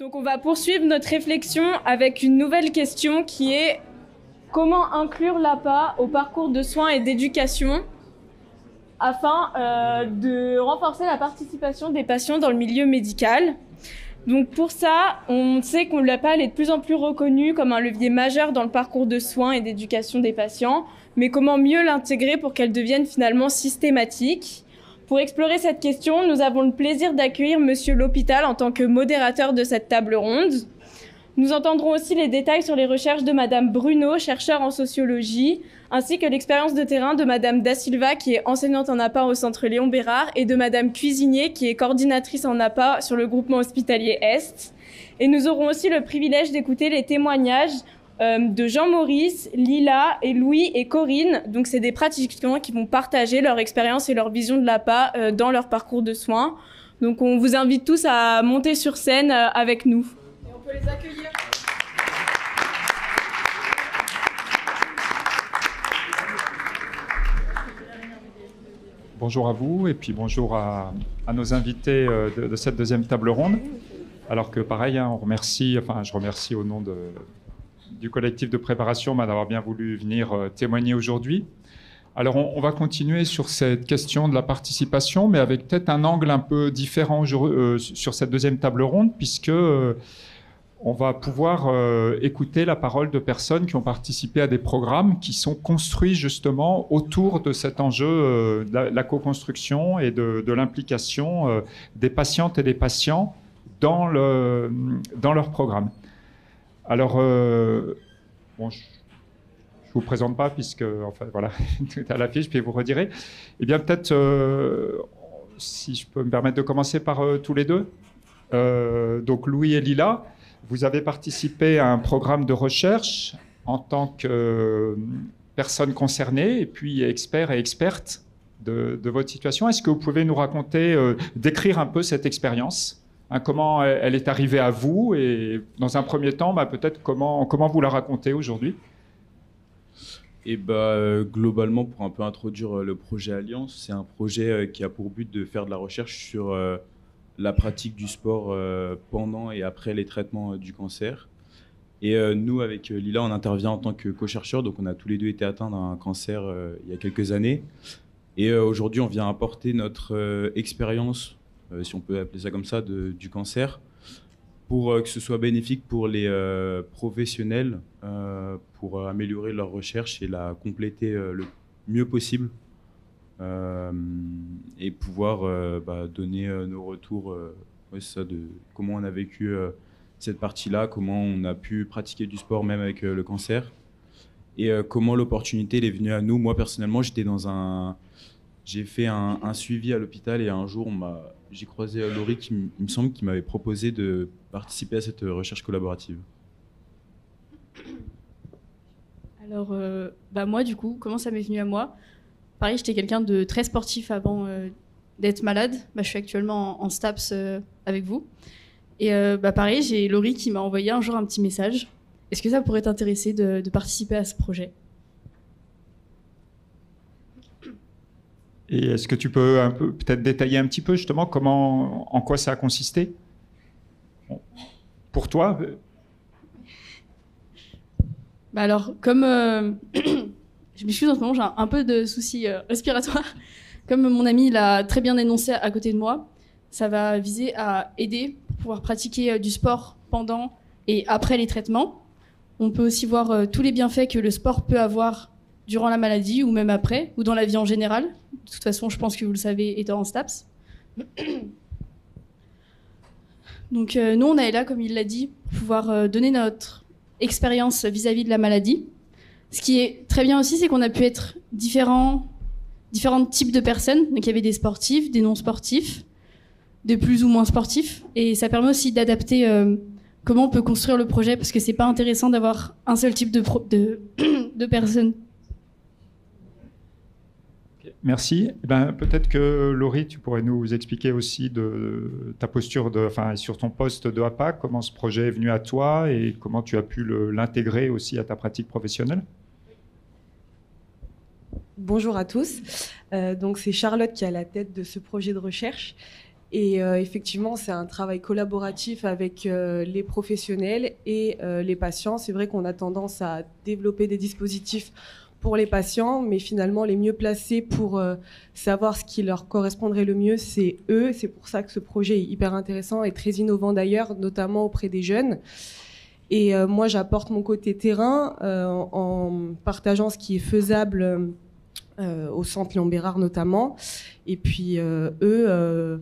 Donc on va poursuivre notre réflexion avec une nouvelle question qui est comment inclure l'APA au parcours de soins et d'éducation afin de renforcer la participation des patients dans le milieu médical. Donc pour ça, on sait que l'APA est de plus en plus reconnue comme un levier majeur dans le parcours de soins et d'éducation des patients, mais comment mieux l'intégrer pour qu'elle devienne finalement systématique ? Pour explorer cette question, nous avons le plaisir d'accueillir Monsieur L'Hôpital en tant que modérateur de cette table ronde. Nous entendrons aussi les détails sur les recherches de Madame Bruno, chercheure en sociologie, ainsi que l'expérience de terrain de Madame Da Silva, qui est enseignante en APA au centre Léon Bérard, et de Madame Cuisinier, qui est coordinatrice en APA sur le groupement hospitalier Est. Et nous aurons aussi le privilège d'écouter les témoignages de Jean-Maurice, Lila et Louis et Corinne. Donc c'est des pratiquants qui vont partager leur expérience et leur vision de l'APA dans leur parcours de soins. Donc on vous invite tous à monter sur scène avec nous. Et on peut les accueillir. Bonjour à vous et puis bonjour à nos invités de cette deuxième table ronde. Alors que pareil, je remercie au nom du collectif de préparation d'avoir bien voulu venir témoigner aujourd'hui. Alors on va continuer sur cette question de la participation, mais avec peut-être un angle un peu différent sur cette deuxième table ronde, puisque on va pouvoir écouter la parole de personnes qui ont participé à des programmes qui sont construits justement autour de cet enjeu de la co-construction et de l'implication des patientes et des patients dans leur programme. Alors, bon, je ne vous présente pas puisque, enfin, voilà, tout est à l'affiche, puis vous redirez. Eh bien, peut-être, si je peux me permettre de commencer par tous les deux. Donc, Louis et Lila, vous avez participé à un programme de recherche en tant que personne concernée et puis expert et experte de votre situation. Est-ce que vous pouvez nous raconter, décrire un peu cette expérience ? Comment elle est arrivée à vous et dans un premier temps, peut-être comment vous la racontez aujourd'hui? Et globalement, pour un peu introduire le projet Alliance, c'est un projet qui a pour but de faire de la recherche sur la pratique du sport pendant et après les traitements du cancer. Et nous, avec Lila, on intervient en tant que co-chercheurs, donc on a tous les deux été atteints d'un cancer il y a quelques années. Et aujourd'hui, on vient apporter notre expérience, si on peut appeler ça comme ça, du cancer, pour que ce soit bénéfique pour les professionnels, pour améliorer leur recherche et la compléter le mieux possible, et pouvoir donner nos retours de comment on a vécu cette partie-là, comment on a pu pratiquer du sport même avec le cancer, et comment l'opportunité est venue à nous. Moi, personnellement, j'ai fait un suivi à l'hôpital et un jour, j'ai croisé Laurie il me semble, qui m'avait proposé de participer à cette recherche collaborative. Alors, moi, du coup, comment ça m'est venu à moi? Pareil, j'étais quelqu'un de très sportif avant d'être malade. Je suis actuellement en STAPS avec vous. Et pareil, j'ai Laurie qui m'a envoyé un jour un petit message. Est-ce que ça pourrait t'intéresser de participer à ce projet? Et est-ce que tu peux peut-être détailler un petit peu justement en quoi ça a consisté pour toi? Alors, comme je m'excuse en ce moment, j'ai un peu de soucis respiratoires. Comme mon ami l'a très bien énoncé à côté de moi, ça va viser à aider pour pouvoir pratiquer du sport pendant et après les traitements. On peut aussi voir tous les bienfaits que le sport peut avoir durant la maladie ou même après, ou dans la vie en général. De toute façon, je pense que vous le savez étant en STAPS. Donc nous, on est là, comme il l'a dit, pour pouvoir donner notre expérience vis-à-vis de la maladie. Ce qui est très bien aussi, c'est qu'on a pu être différents types de personnes. Donc il y avait des sportifs, des non-sportifs, de plus ou moins sportifs. Et ça permet aussi d'adapter comment on peut construire le projet, parce que c'est pas intéressant d'avoir un seul type de personnes. Merci. Peut-être que Laurie, tu pourrais nous expliquer aussi de ta posture, sur ton poste de APA, comment ce projet est venu à toi et comment tu as pu l'intégrer aussi à ta pratique professionnelle. Bonjour à tous. Donc c'est Charlotte qui est à la tête de ce projet de recherche. Et effectivement, c'est un travail collaboratif avec les professionnels et les patients. C'est vrai qu'on a tendance à développer des dispositifs pour les patients, mais finalement, les mieux placés pour savoir ce qui leur correspondrait le mieux, c'est eux. C'est pour ça que ce projet est hyper intéressant et très innovant d'ailleurs, notamment auprès des jeunes. Et moi, j'apporte mon côté terrain en partageant ce qui est faisable au centre Léon Bérard notamment. Et puis, eux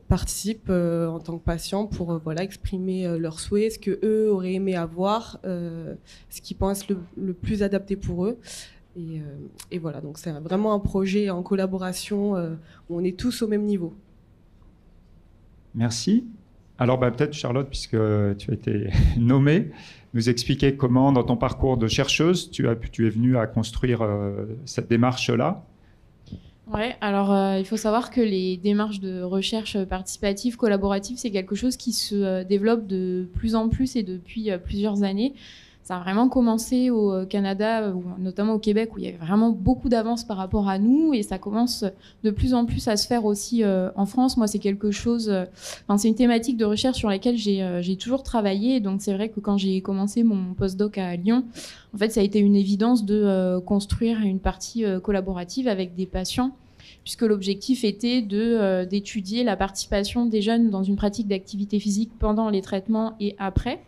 participent en tant que patients pour exprimer leurs souhaits, ce qu'eux auraient aimé avoir, ce qu'ils pensent le plus adapté pour eux. Et voilà, donc c'est vraiment un projet en collaboration où on est tous au même niveau. Merci. Alors peut-être Charlotte, puisque tu as été nommée, nous expliquer comment dans ton parcours de chercheuse, tu es venue à construire cette démarche-là. Ouais, alors il faut savoir que les démarches de recherche participative, collaborative, c'est quelque chose qui se développe de plus en plus et depuis plusieurs années. Ça a vraiment commencé au Canada, notamment au Québec, où il y avait vraiment beaucoup d'avance par rapport à nous, et ça commence de plus en plus à se faire aussi en France. Moi, c'est quelque chose, c'est une thématique de recherche sur laquelle j'ai toujours travaillé. Donc, c'est vrai que quand j'ai commencé mon postdoc à Lyon, en fait, ça a été une évidence de construire une partie collaborative avec des patients, puisque l'objectif était d'étudier la participation des jeunes dans une pratique d'activité physique pendant les traitements et après.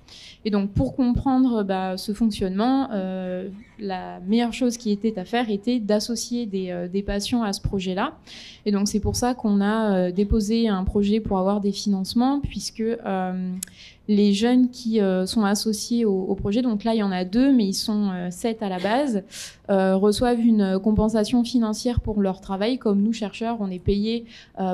Et donc, pour comprendre ce fonctionnement, la meilleure chose qui était à faire était d'associer des patients à ce projet-là. Et donc, c'est pour ça qu'on a déposé un projet pour avoir des financements, puisque les jeunes qui sont associés au projet, donc là, il y en a 2, mais ils sont 7 à la base, reçoivent une compensation financière pour leur travail. Comme nous, chercheurs, on est payés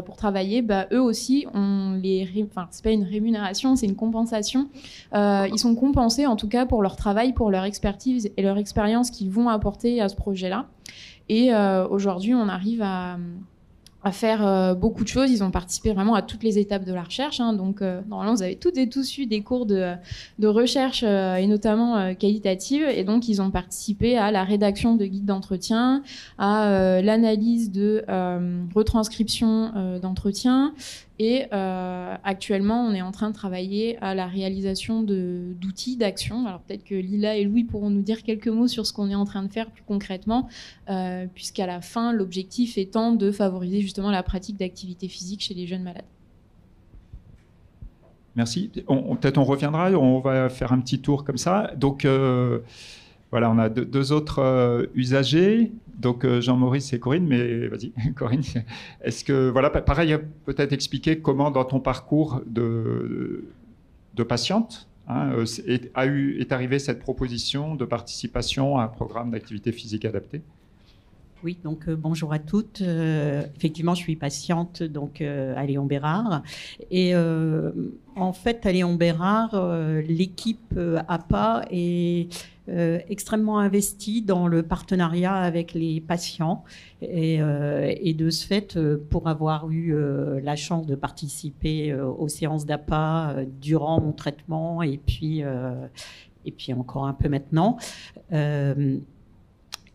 pour travailler, eux aussi, c'est pas une rémunération, c'est une compensation. Ils sont compensés, en tout cas, pour leur travail, pour leur expertise et leur expérience qu'ils vont apporter à ce projet-là. Et aujourd'hui, on arrive à faire beaucoup de choses. Ils ont participé vraiment à toutes les étapes de la recherche. Donc, normalement, vous avez toutes et tous eu des cours de recherche et notamment qualitative. Et donc, ils ont participé à la rédaction de guides d'entretien, à l'analyse de retranscription d'entretien. Et actuellement, on est en train de travailler à la réalisation d'outils d'action. Alors peut-être que Lila et Louis pourront nous dire quelques mots sur ce qu'on est en train de faire plus concrètement, puisqu'à la fin, l'objectif étant de favoriser justement la pratique d'activité physique chez les jeunes malades. Merci. Peut-être on reviendra, on va faire un petit tour comme ça. Donc voilà, on a deux autres usagers. Donc Jean-Maurice et Corinne, mais vas-y Corinne, est-ce que, voilà, pareil, peut-être expliquer comment dans ton parcours de patiente est arrivée cette proposition de participation à un programme d'activité physique adaptée? Oui, donc bonjour à toutes. Effectivement, je suis patiente donc à Léon Bérard. Et en fait, à Léon Bérard, l'équipe APA est extrêmement investie dans le partenariat avec les patients. Et de ce fait, pour avoir eu la chance de participer aux séances d'APA durant mon traitement et puis encore un peu maintenant,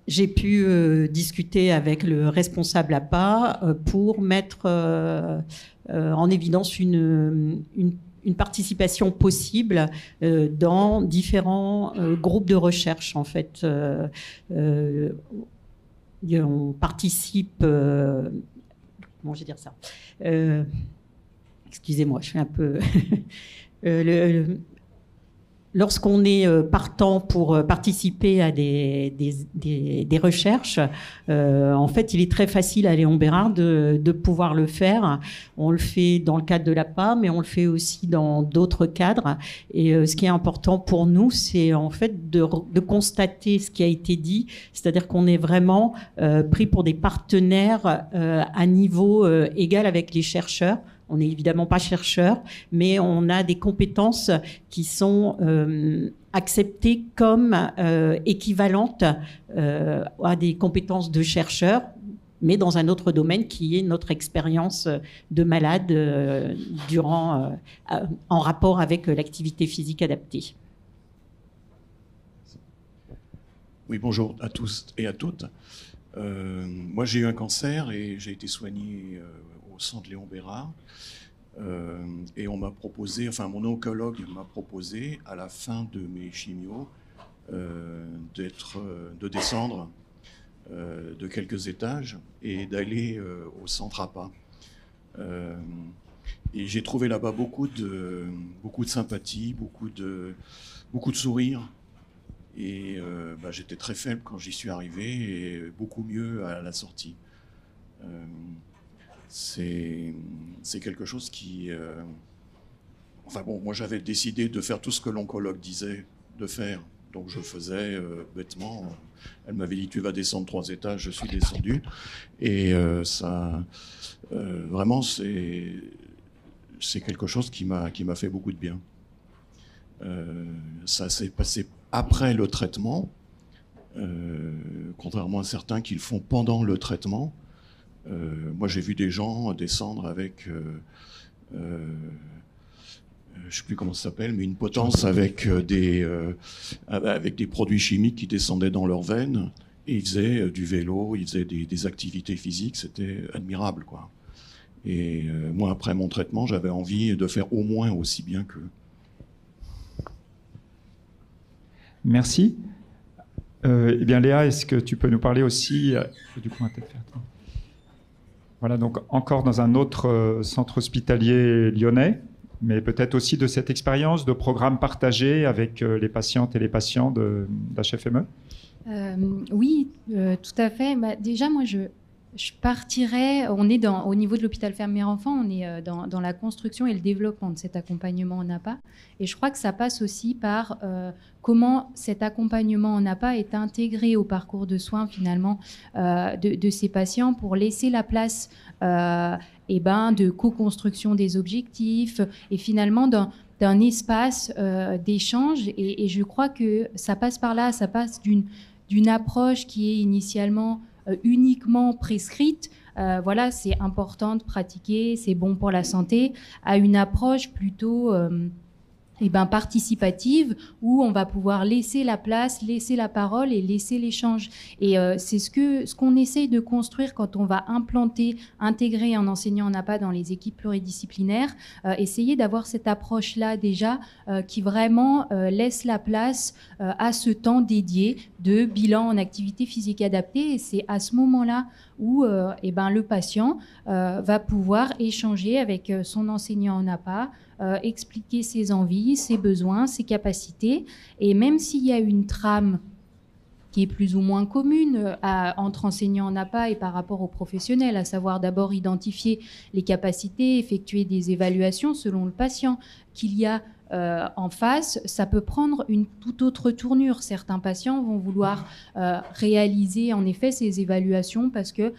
j'ai pu discuter avec le responsable APA pour mettre en évidence une participation possible dans différents groupes de recherche. En fait, on participe. Comment je vais dire ça? Excusez-moi, je suis un peu. Lorsqu'on est partant pour participer à des recherches, en fait, il est très facile à Léon Bérard de pouvoir le faire. On le fait dans le cadre de l'APA, mais on le fait aussi dans d'autres cadres. Et ce qui est important pour nous, c'est en fait de constater ce qui a été dit, c'est-à-dire qu'on est vraiment pris pour des partenaires à niveau égal avec les chercheurs. On n'est évidemment pas chercheur, mais on a des compétences qui sont acceptées comme équivalentes à des compétences de chercheur, mais dans un autre domaine qui est notre expérience de malade en rapport avec l'activité physique adaptée. Oui, bonjour à tous et à toutes. Moi, j'ai eu un cancer et j'ai été soigné au centre Léon Bérard. Et on m'a proposé, enfin mon oncologue m'a proposé à la fin de mes chimios de descendre de quelques étages et d'aller au centre APA. Et j'ai trouvé là-bas beaucoup de sympathie, beaucoup de sourires. Et j'étais très faible quand j'y suis arrivé et beaucoup mieux à la sortie. C'est quelque chose qui... moi j'avais décidé de faire tout ce que l'oncologue disait de faire. Donc je faisais bêtement. Elle m'avait dit tu vas descendre 3 étages, je suis descendu. Et vraiment c'est quelque chose qui m'a fait beaucoup de bien. Ça s'est passé après le traitement, contrairement à certains qui le font pendant le traitement. Moi, j'ai vu des gens descendre avec, je ne sais plus comment ça s'appelle, mais une potence avec des produits chimiques qui descendaient dans leurs veines. Et ils faisaient du vélo, ils faisaient des activités physiques, c'était admirable, quoi. Et moi, après mon traitement, j'avais envie de faire au moins aussi bien qu'eux. Merci. Eh bien, Léa, est-ce que tu peux nous parler aussi du coup, on va peut-être faire... Voilà, donc encore dans un autre centre hospitalier lyonnais, mais peut-être aussi de cette expérience de programme partagé avec les patientes et les patients d'HFME. Oui, tout à fait. Déjà, moi, je partirais, on est au niveau de l'hôpital Fermier-Enfant, on est dans la construction et le développement de cet accompagnement en APA. Et je crois que ça passe aussi par comment cet accompagnement en APA est intégré au parcours de soins finalement de ces patients pour laisser la place de co-construction des objectifs et finalement d'un espace d'échange. Et je crois que ça passe par là, ça passe d'une approche qui est initialement uniquement prescrite, voilà, c'est important de pratiquer, c'est bon pour la santé, à une approche plutôt participative où on va pouvoir laisser la place, laisser la parole et laisser l'échange. Et c'est ce qu'on essaye de construire quand on va intégrer un enseignant en APA dans les équipes pluridisciplinaires, essayer d'avoir cette approche-là déjà qui vraiment laisse la place à ce temps dédié de bilan en activité physique adaptée. Et c'est à ce moment-là où le patient va pouvoir échanger avec son enseignant en APA, expliquer ses envies, ses besoins, ses capacités. Et même s'il y a une trame qui est plus ou moins commune entre enseignants en APA et par rapport aux professionnels, à savoir d'abord identifier les capacités, effectuer des évaluations selon le patient qu'il y a en face, ça peut prendre une toute autre tournure. Certains patients vont vouloir réaliser en effet ces évaluations parce que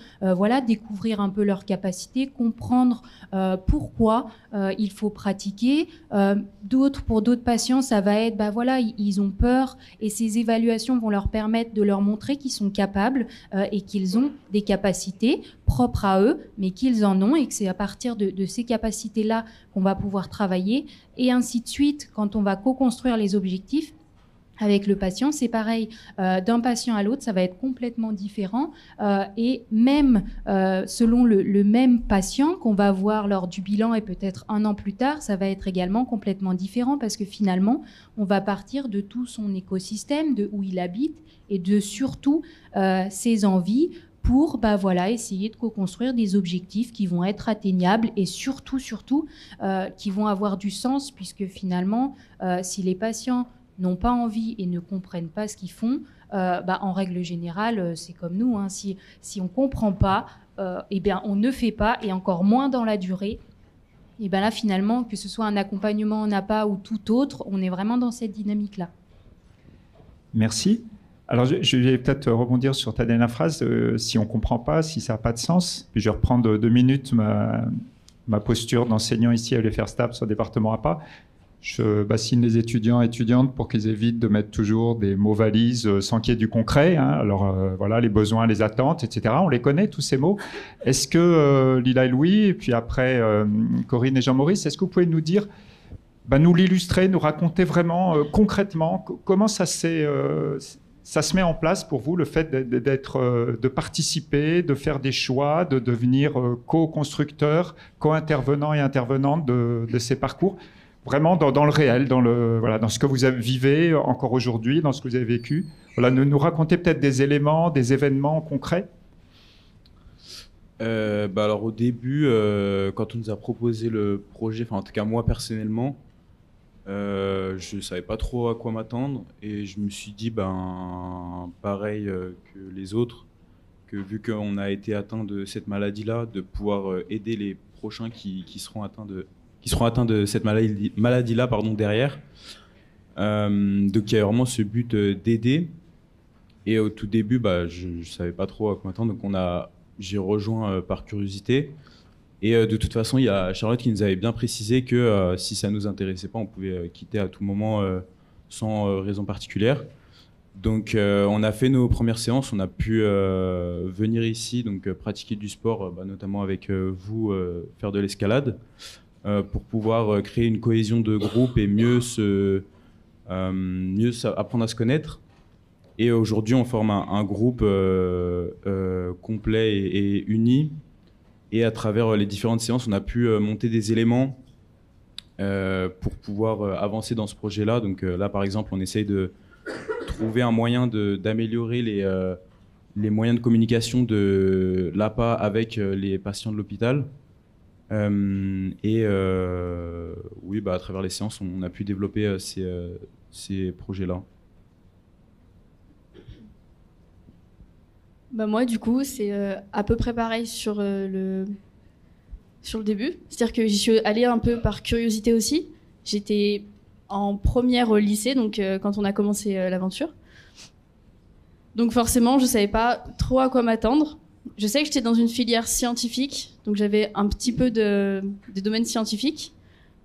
découvrir un peu leurs capacités, comprendre pourquoi il faut pratiquer. Pour d'autres patients, ça va être ils ont peur et ces évaluations vont leur permettre de leur montrer qu'ils sont capables et qu'ils ont des capacités propres à eux, mais qu'ils en ont et que c'est à partir de ces capacités-là qu'on va pouvoir travailler et ainsi de suite. Quand on va co-construire les objectifs avec le patient, c'est pareil. D'un patient à l'autre, ça va être complètement différent. Et même selon le même patient qu'on va voir lors du bilan et peut-être 1 an plus tard, ça va être également complètement différent parce que finalement, on va partir de tout son écosystème, de où il habite et de surtout ses envies pour essayer de co-construire des objectifs qui vont être atteignables et surtout qui vont avoir du sens puisque finalement, si les patients n'ont pas envie et ne comprennent pas ce qu'ils font, en règle générale, c'est comme nous, hein, si on ne comprend pas, on ne fait pas et encore moins dans la durée. Et là, finalement, que ce soit un accompagnement en APA ou tout autre, on est vraiment dans cette dynamique-là. Merci. Alors, je vais peut-être rebondir sur ta dernière phrase. Si on ne comprend pas, si ça n'a pas de sens, puis je vais reprendre 2 minutes ma posture d'enseignant ici à l'UFR STAPS sur le département APA. Je bassine les étudiants et étudiantes pour qu'ils évitent de mettre toujours des mots valises sans qu'il y ait du concret. Hein. Alors, les besoins, les attentes, etc. On les connaît, tous ces mots. Est-ce que Lila et Louis, et puis après Corinne et Jean-Maurice, est-ce que vous pouvez nous dire, nous l'illustrer, nous raconter vraiment concrètement comment ça s'est ça se met en place pour vous, le fait de participer, de faire des choix, de devenir co-constructeur, co-intervenant et intervenante de ces parcours, vraiment dans le réel, dans ce que vous vivez encore aujourd'hui, dans ce que vous avez vécu. Voilà, nous racontez peut-être des éléments, des événements concrets. Alors au début, quand on nous a proposé le projet, enfin en tout cas moi personnellement, je ne savais pas trop à quoi m'attendre et je me suis dit, pareil que les autres, que vu qu'on a été atteint de cette maladie-là, de pouvoir aider les prochains qui seront atteints de cette maladie-là derrière. Donc il y a vraiment ce but d'aider. Et au tout début, je ne savais pas trop à quoi m'attendre, donc j'ai rejoint par curiosité. Et de toute façon, il y a Charlotte qui nous avait bien précisé que si ça ne nous intéressait pas, on pouvait quitter à tout moment sans raison particulière. Donc on a fait nos premières séances, on a pu venir ici, donc pratiquer du sport, notamment avec vous, faire de l'escalade, pour pouvoir créer une cohésion de groupe et mieux apprendre à se connaître. Et aujourd'hui, on forme un groupe complet et uni. Et à travers les différentes séances, on a pu monter des éléments pour pouvoir avancer dans ce projet-là. Donc là, par exemple, on essaye de trouver un moyen d'améliorer les moyens de communication de l'APA avec les patients de l'hôpital. Oui, à travers les séances, on a pu développer ces projets-là. Moi, du coup, c'est à peu près pareil sur le début. C'est-à-dire que j'y suis allée un peu par curiosité aussi. J'étais en première au lycée, donc quand on a commencé l'aventure. Donc forcément, je ne savais pas trop à quoi m'attendre. Je sais que j'étais dans une filière scientifique, donc j'avais un petit peu des domaines scientifiques.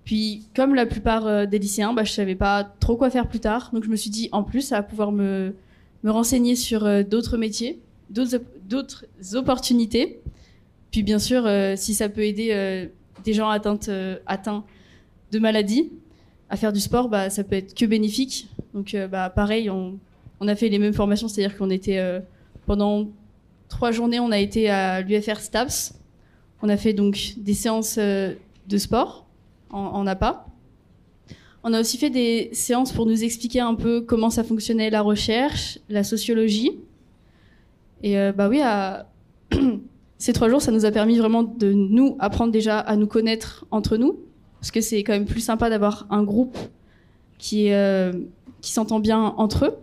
Puis, comme la plupart des lycéens, je ne savais pas trop quoi faire plus tard. Donc je me suis dit, en plus, ça va pouvoir me renseigner sur d'autres métiers, d'autres opportunités. Puis bien sûr, si ça peut aider des gens atteints de maladies à faire du sport, ça peut être que bénéfique. Donc pareil, on a fait les mêmes formations, c'est-à-dire qu'on était pendant 3 journées, on a été à l'UFR STAPS. On a fait donc des séances de sport en APA. On a aussi fait des séances pour nous expliquer un peu comment ça fonctionnait la recherche, la sociologie. Et oui, ces 3 jours, ça nous a permis vraiment de nous apprendre déjà à nous connaître entre nous, parce que c'est quand même plus sympa d'avoir un groupe qui s'entend bien entre eux.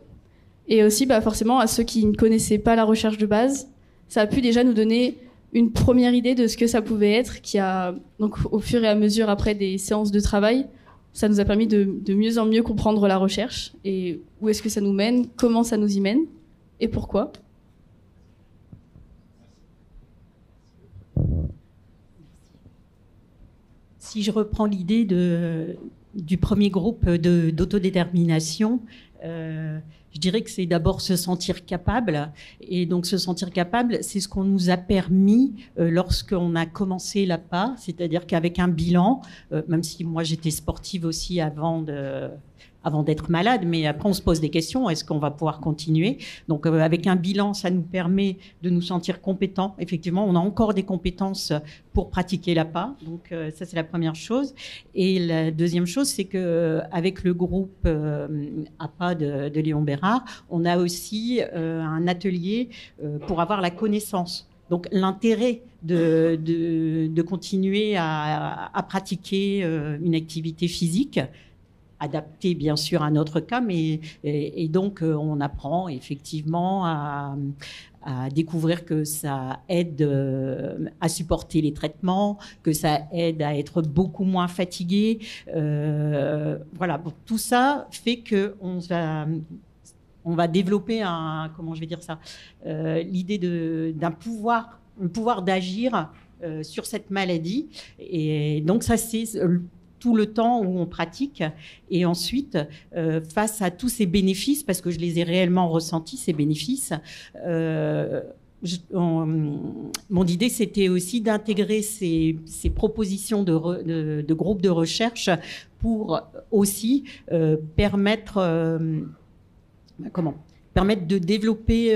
Et aussi, forcément, à ceux qui ne connaissaient pas la recherche de base, ça a pu déjà nous donner une première idée de ce que ça pouvait être, donc au fur et à mesure après des séances de travail, ça nous a permis de mieux en mieux comprendre la recherche et où est-ce que ça nous mène, comment ça nous y mène et pourquoi. Si je reprends l'idée du premier groupe d'autodétermination, je dirais que c'est d'abord se sentir capable. Et donc se sentir capable, c'est ce qu'on nous a permis lorsqu'on a commencé l'APA, c'est-à-dire qu'avec un bilan, même si moi j'étais sportive aussi avant d'être malade, mais après on se pose des questions, est-ce qu'on va pouvoir continuer? Donc avec un bilan, ça nous permet de nous sentir compétents. Effectivement, on a encore des compétences pour pratiquer l'APA, donc ça c'est la première chose. Et la deuxième chose, c'est qu'avec le groupe APA de Léon Bérard, on a aussi un atelier pour avoir la connaissance. Donc l'intérêt de continuer à pratiquer une activité physique, adapté bien sûr à notre cas, et donc on apprend effectivement à découvrir que ça aide à supporter les traitements, que ça aide à être beaucoup moins fatigué. Voilà, bon, tout ça fait qu'on va développer l'idée d'un pouvoir, un pouvoir d'agir sur cette maladie. Et donc ça, c'est tout le temps où on pratique. Et ensuite, face à tous ces bénéfices, parce que je les ai réellement ressentis, ces bénéfices, mon idée, c'était aussi d'intégrer ces propositions de groupes de recherche pour aussi permettre permettre de développer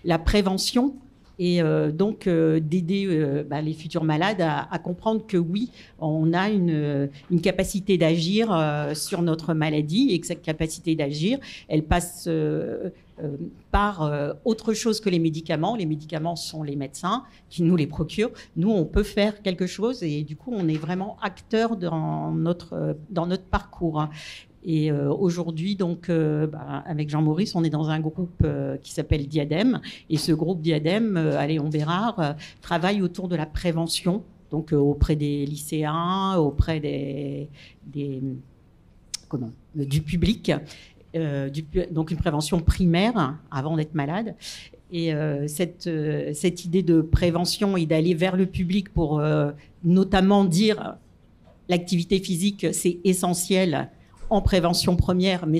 la prévention et donc d'aider les futurs malades à comprendre que oui, on a une capacité d'agir sur notre maladie et que cette capacité d'agir, elle passe par autre chose que les médicaments. Les médicaments sont les médecins qui nous les procurent. Nous, on peut faire quelque chose et du coup, on est vraiment acteur dans notre parcours. Et aujourd'hui, donc, avec Jean-Maurice, on est dans un groupe qui s'appelle Diadème. Et ce groupe Diadème, à Léon Bérard, travaille autour de la prévention, donc auprès des lycéens, auprès du public. Donc une prévention primaire avant d'être malade. Et cette idée de prévention et d'aller vers le public pour notamment dire l'activité physique, c'est essentiel en prévention première, mais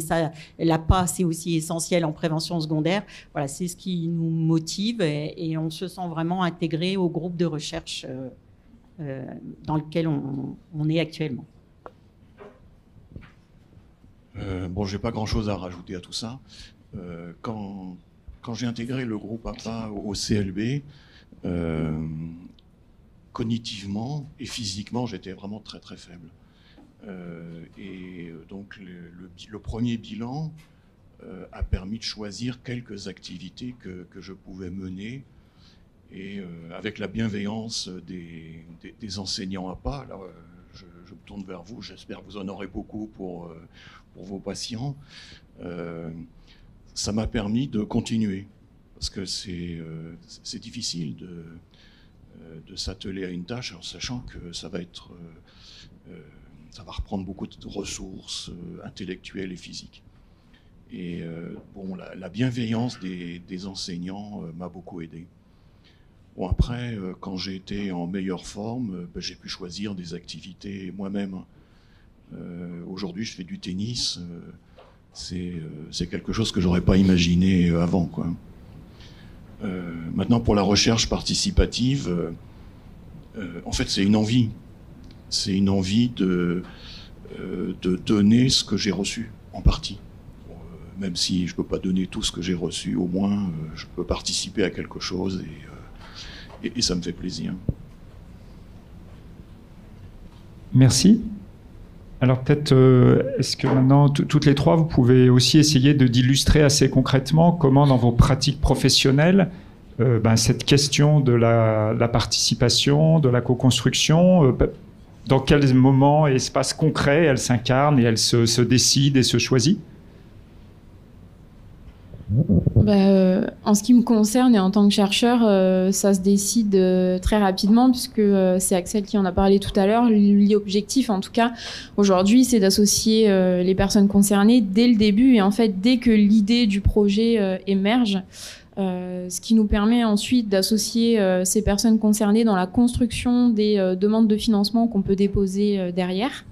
l'APA, c'est aussi essentiel en prévention secondaire. Voilà, c'est ce qui nous motive et on se sent vraiment intégré au groupe de recherche dans lequel on est actuellement. Je n'ai pas grand-chose à rajouter à tout ça. Quand j'ai intégré le groupe APA au CLB, cognitivement et physiquement, j'étais vraiment très très faible. Donc le premier bilan a permis de choisir quelques activités que je pouvais mener. Et avec la bienveillance des enseignants APA, là, je me tourne vers vous, j'espère que vous en aurez beaucoup pour vos patients. Ça m'a permis de continuer, parce que c'est difficile de s'atteler à une tâche en sachant que ça va reprendre beaucoup de ressources intellectuelles et physiques. Et la bienveillance des enseignants m'a beaucoup aidé. Bon, après, quand j'ai été en meilleure forme, j'ai pu choisir des activités moi-même. Aujourd'hui, je fais du tennis. C'est quelque chose que j'aurais pas imaginé avant, quoi. Maintenant, pour la recherche participative, en fait, c'est une envie. C'est une envie de donner ce que j'ai reçu, en partie. Même si je ne peux pas donner tout ce que j'ai reçu, au moins, je peux participer à quelque chose et ça me fait plaisir. Merci. Alors peut-être, est-ce que maintenant, toutes les trois, vous pouvez aussi essayer d'illustrer assez concrètement comment, dans vos pratiques professionnelles, cette question de la participation, de la co-construction, dans quels moments et espaces concrets elle s'incarne et elle se décide et se choisit ? En ce qui me concerne et en tant que chercheur, ça se décide très rapidement puisque c'est Axel qui en a parlé tout à l'heure. L'objectif, en tout cas, aujourd'hui, c'est d'associer les personnes concernées dès le début et en fait, dès que l'idée du projet émerge. Ce qui nous permet ensuite d'associer ces personnes concernées dans la construction des demandes de financement qu'on peut déposer derrière.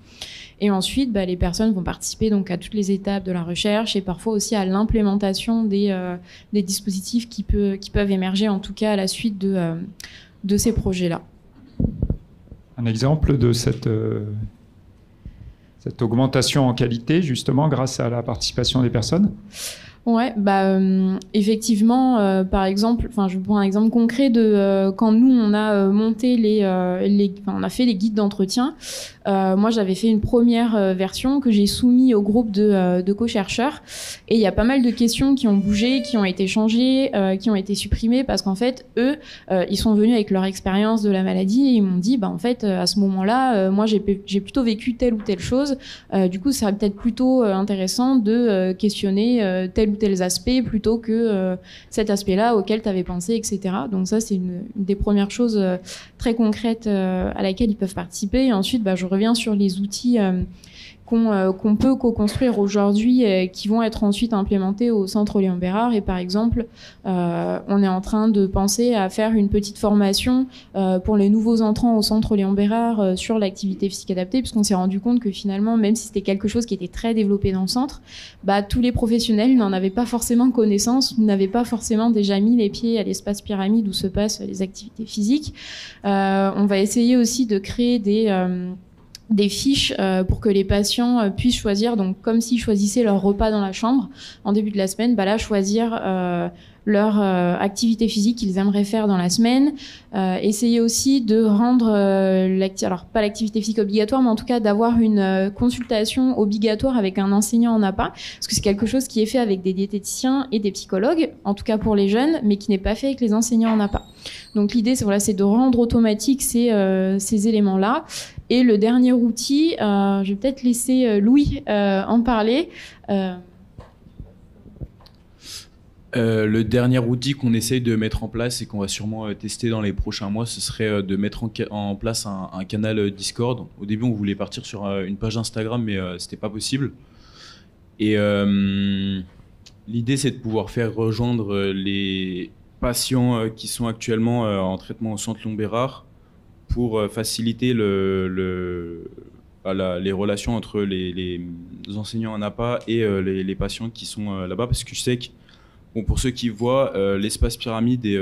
Et ensuite, les personnes vont participer donc à toutes les étapes de la recherche et parfois aussi à l'implémentation des dispositifs qui peuvent émerger, en tout cas à la suite de ces projets-là. Un exemple de cette augmentation en qualité, justement, grâce à la participation des personnes ? Ouais, effectivement, par exemple, je prends un exemple concret de quand nous on a monté on a fait les guides d'entretien. Moi, j'avais fait une première version que j'ai soumise au groupe de co-chercheurs, et il y a pas mal de questions qui ont bougé, qui ont été changées, qui ont été supprimées parce qu'en fait, eux, ils sont venus avec leur expérience de la maladie et ils m'ont dit, en fait, à ce moment-là, moi, j'ai plutôt vécu telle ou telle chose. Du coup, ça serait peut-être plutôt intéressant de questionner tel ou tel aspect plutôt que cet aspect-là auquel tu avais pensé, etc. Donc ça, c'est une des premières choses très concrètes à laquelle ils peuvent participer. Et ensuite, je reviens sur les outils qu'on peut co-construire aujourd'hui qui vont être ensuite implémentés au Centre Léon Bérard. Et par exemple, on est en train de penser à faire une petite formation pour les nouveaux entrants au Centre Léon Bérard sur l'activité physique adaptée, puisqu'on s'est rendu compte que finalement, même si c'était quelque chose qui était très développé dans le centre, tous les professionnels n'en avaient pas forcément connaissance, n'avaient pas forcément déjà mis les pieds à l'espace pyramide où se passent les activités physiques. On va essayer aussi de créer des fiches pour que les patients puissent choisir, donc comme s'ils choisissaient leur repas dans la chambre en début de la semaine, là choisir leur activité physique qu'ils aimeraient faire dans la semaine. Essayer aussi de rendre, alors pas l'activité physique obligatoire, mais en tout cas d'avoir une consultation obligatoire avec un enseignant en APA, parce que c'est quelque chose qui est fait avec des diététiciens et des psychologues, en tout cas pour les jeunes, mais qui n'est pas fait avec les enseignants en APA. Donc l'idée, c'est de rendre automatique ces éléments-là. Et le dernier outil, je vais peut-être laisser Louis en parler. Le dernier outil qu'on essaye de mettre en place et qu'on va sûrement tester dans les prochains mois, ce serait de mettre en place un canal Discord. Au début, on voulait partir sur une page Instagram, mais c'était pas possible. Et l'idée, c'est de pouvoir faire rejoindre les patients qui sont actuellement en traitement au centre Lombérard pour faciliter les relations entre les enseignants en APA et les patients qui sont là-bas, parce que je sais que pour ceux qui voient l'espace pyramide et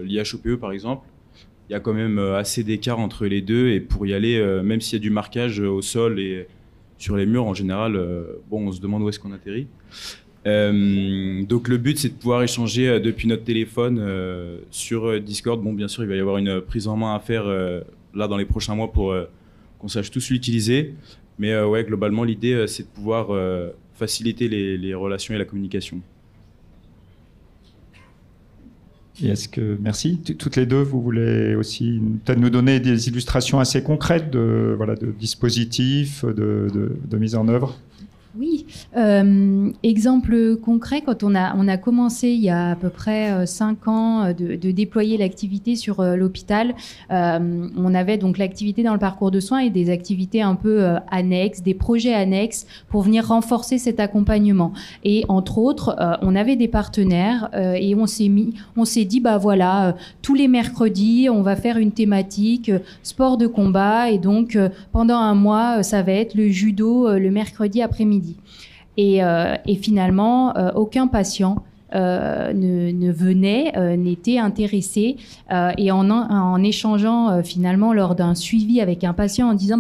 l'IHOPE par exemple, il y a quand même assez d'écart entre les deux, et pour y aller, même s'il y a du marquage au sol et sur les murs en général, on se demande où est-ce qu'on atterrit. Donc le but, c'est de pouvoir échanger depuis notre téléphone sur Discord. Bien sûr, il va y avoir une prise en main à faire là dans les prochains mois pour qu'on sache tous l'utiliser, mais globalement l'idée, c'est de pouvoir faciliter les relations et la communication. Et merci. Toutes les deux, vous voulez aussi peut-être nous donner des illustrations assez concrètes de dispositifs, de mise en œuvre? Oui, exemple concret, quand on a commencé il y a à peu près 5 ans de déployer l'activité sur l'hôpital, on avait donc l'activité dans le parcours de soins et des activités un peu annexes, des projets annexes pour venir renforcer cet accompagnement. Et entre autres, on avait des partenaires et on s'est dit, tous les mercredis, on va faire une thématique sport de combat, et donc pendant un mois, ça va être le judo le mercredi après-midi. Et finalement, aucun patient ne venait, n'était intéressé. Et en échangeant finalement lors d'un suivi avec un patient en disant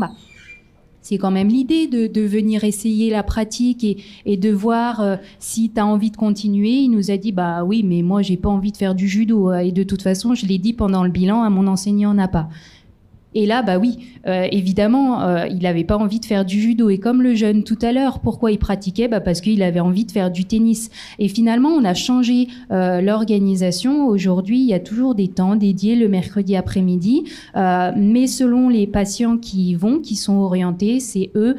c'est quand même l'idée de venir essayer la pratique et de voir si tu as envie de continuer. Il nous a dit oui, mais moi j'ai pas envie de faire du judo, et de toute façon je l'ai dit pendant le bilan à mon enseignant n'a pas. Et là, évidemment, il n'avait pas envie de faire du judo. Et comme le jeune tout à l'heure, pourquoi il pratiquait ? Parce qu'il avait envie de faire du tennis. Et finalement, on a changé l'organisation. Aujourd'hui, il y a toujours des temps dédiés le mercredi après-midi. Mais selon les patients qui sont orientés, c'est eux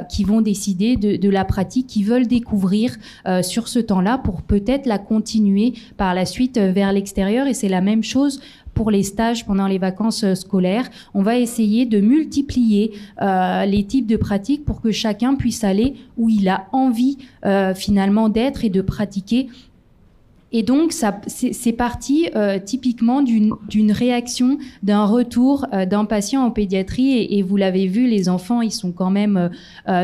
qui vont décider de la pratique, qui veulent découvrir sur ce temps-là pour peut-être la continuer par la suite vers l'extérieur. Et c'est la même chose pour les stages pendant les vacances scolaires. On va essayer de multiplier les types de pratiques pour que chacun puisse aller où il a envie finalement d'être et de pratiquer. Et donc, c'est parti typiquement d'une réaction, d'un retour d'un patient en pédiatrie. Et vous l'avez vu, les enfants, ils sont quand même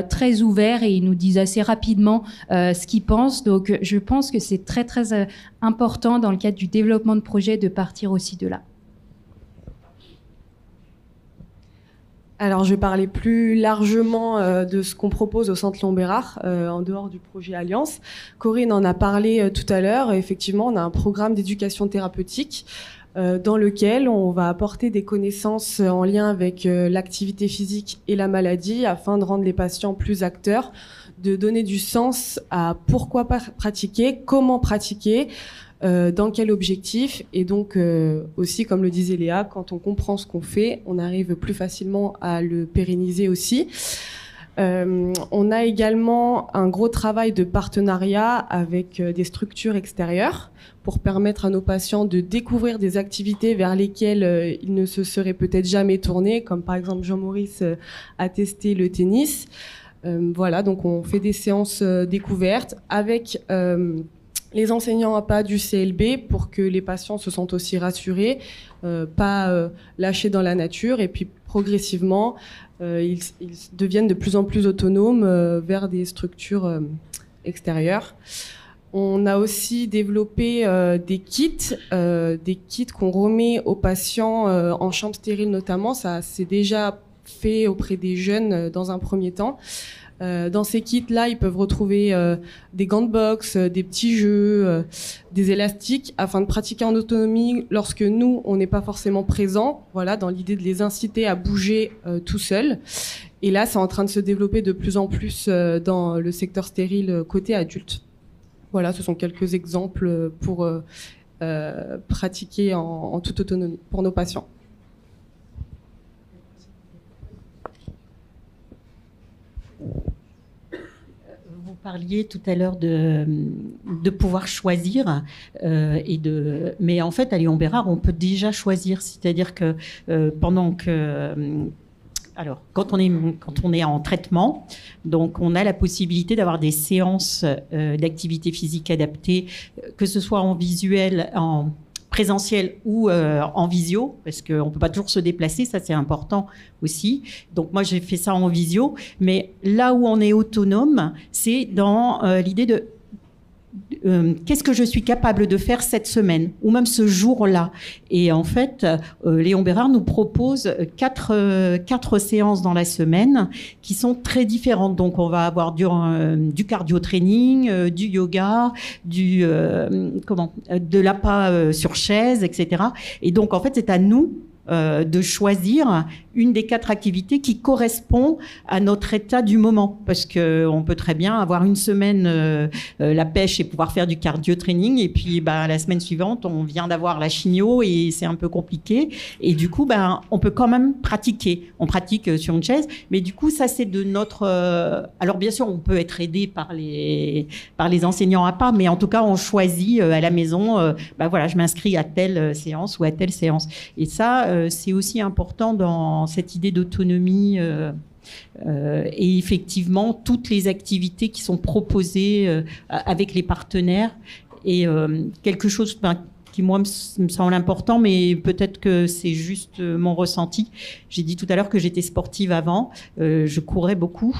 très ouverts et ils nous disent assez rapidement ce qu'ils pensent. Donc, je pense que c'est très, très important dans le cadre du développement de projet de partir aussi de là. Alors, je vais parler plus largement de ce qu'on propose au Centre Lombérard, en dehors du projet Alliance. Corinne en a parlé tout à l'heure. Effectivement, on a un programme d'éducation thérapeutique dans lequel on va apporter des connaissances en lien avec l'activité physique et la maladie afin de rendre les patients plus acteurs, de donner du sens à pourquoi pratiquer, comment pratiquer, dans quel objectif. Et donc aussi, comme le disait Léa, quand on comprend ce qu'on fait, on arrive plus facilement à le pérenniser aussi. On a également un gros travail de partenariat avec des structures extérieures pour permettre à nos patients de découvrir des activités vers lesquelles ils ne se seraient peut-être jamais tournés, comme par exemple Jean-Maurice a testé le tennis. Donc on fait des séances découvertes avec les enseignants APA du CLB pour que les patients se sentent aussi rassurés, pas lâchés dans la nature, et puis progressivement ils deviennent de plus en plus autonomes vers des structures extérieures. On a aussi développé des kits qu'on remet aux patients en chambre stérile notamment. Ça, c'est déjà fait auprès des jeunes dans un premier temps. Dans ces kits-là, ils peuvent retrouver des gants de boxe, des petits jeux, des élastiques, afin de pratiquer en autonomie lorsque nous, on n'est pas forcément présents, voilà, dans l'idée de les inciter à bouger tout seuls. Et là, c'est en train de se développer de plus en plus dans le secteur stérile côté adulte. Voilà, ce sont quelques exemples pour pratiquer en toute autonomie pour nos patients. Vous parliez tout à l'heure de pouvoir choisir, mais en fait, à Léon Bérard, on peut déjà choisir. C'est-à-dire que alors, quand on est en traitement, donc on a la possibilité d'avoir des séances d'activité physique adaptée, que ce soit en visuel, en présentiel ou en visio, parce qu'on ne peut pas toujours se déplacer, ça c'est important aussi. Donc moi j'ai fait ça en visio, mais là où on est autonome, c'est dans l'idée de qu'est-ce que je suis capable de faire cette semaine ou même ce jour-là. Et en fait, Léon Bérard nous propose quatre séances dans la semaine qui sont très différentes. Donc, on va avoir du cardio-training, du yoga, de l'APA sur chaise, etc. Et donc, en fait, c'est à nous de choisir une des 4 activités qui correspond à notre état du moment. Parce qu'on peut très bien avoir une semaine la pêche et pouvoir faire du cardio-training, et puis la semaine suivante, on vient d'avoir la chimio et c'est un peu compliqué. Et du coup, on peut quand même pratiquer. On pratique sur une chaise, mais du coup, ça, c'est de notre... Alors, bien sûr, on peut être aidé par les enseignants à part, mais en tout cas, on choisit à la maison, voilà, je m'inscris à telle séance ou à telle séance. Et ça, c'est aussi important dans cette idée d'autonomie et effectivement toutes les activités qui sont proposées avec les partenaires et quelque chose qui moi me semble important, mais peut-être que c'est juste mon ressenti. J'ai dit tout à l'heure que j'étais sportive avant, je courais beaucoup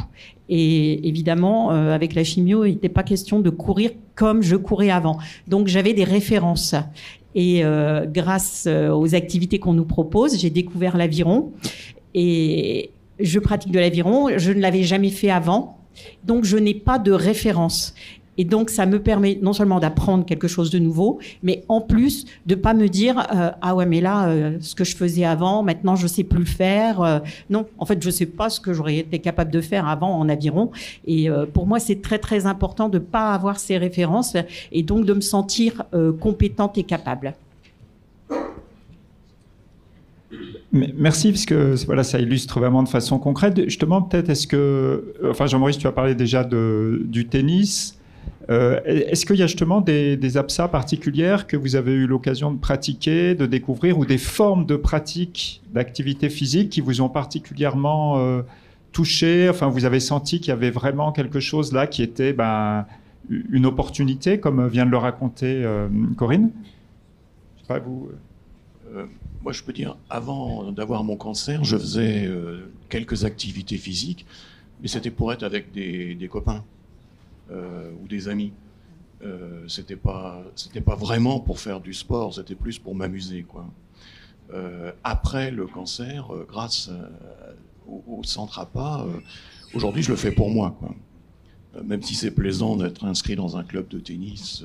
et évidemment avec la chimio il n'était pas question de courir comme je courais avant, donc j'avais des références. Et grâce aux activités qu'on nous propose, j'ai découvert l'aviron et je pratique de l'aviron. Je ne l'avais jamais fait avant, donc je n'ai pas de référence. Et donc, ça me permet non seulement d'apprendre quelque chose de nouveau, mais en plus de pas me dire ah ouais, mais là, ce que je faisais avant, maintenant, je sais plus le faire. Non, en fait, je sais pas ce que j'aurais été capable de faire avant en aviron. Et pour moi, c'est très, très important de pas avoir ces références et donc de me sentir compétente et capable. Merci, parce que voilà, ça illustre vraiment de façon concrète. Justement, peut-être, Jean-Maurice, tu as parlé déjà du tennis. Est-ce qu'il y a justement des APSA particulières que vous avez eu l'occasion de pratiquer, de découvrir, ou des formes de pratique d'activité physique qui vous ont particulièrement touché? Enfin, vous avez senti qu'il y avait vraiment quelque chose là qui était une opportunité, comme vient de le raconter Corinne? Je sais pas, vous... Moi, je peux dire, avant d'avoir mon cancer, je faisais quelques activités physiques, mais c'était pour être avec des copains. Ou des amis. C'était pas vraiment pour faire du sport, c'était plus pour m'amuser, quoi. Après le cancer, grâce au centre APA, aujourd'hui je le fais pour moi, quoi. Même si c'est plaisant d'être inscrit dans un club de tennis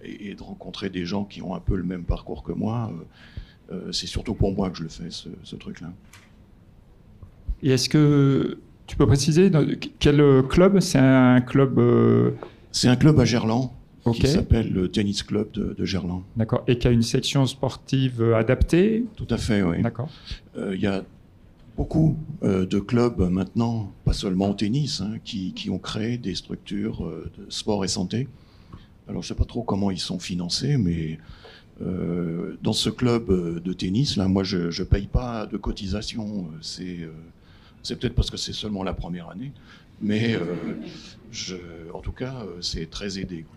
et de rencontrer des gens qui ont un peu le même parcours que moi, c'est surtout pour moi que je le fais, ce truc-là. Et est-ce que tu peux préciser quel club? C'est un club... C'est un club à Gerland, okay, qui s'appelle le Tennis Club de Gerland. D'accord. Et qui a une section sportive adaptée? Tout à fait, oui. D'accord. Y a beaucoup de clubs maintenant, pas seulement au tennis, qui ont créé des structures de sport et santé. Alors, je ne sais pas trop comment ils sont financés, mais dans ce club de tennis, là, moi, je ne paye pas de cotisation. C'est peut-être parce que c'est seulement la première année, mais en tout cas, c'est très aidé, quoi.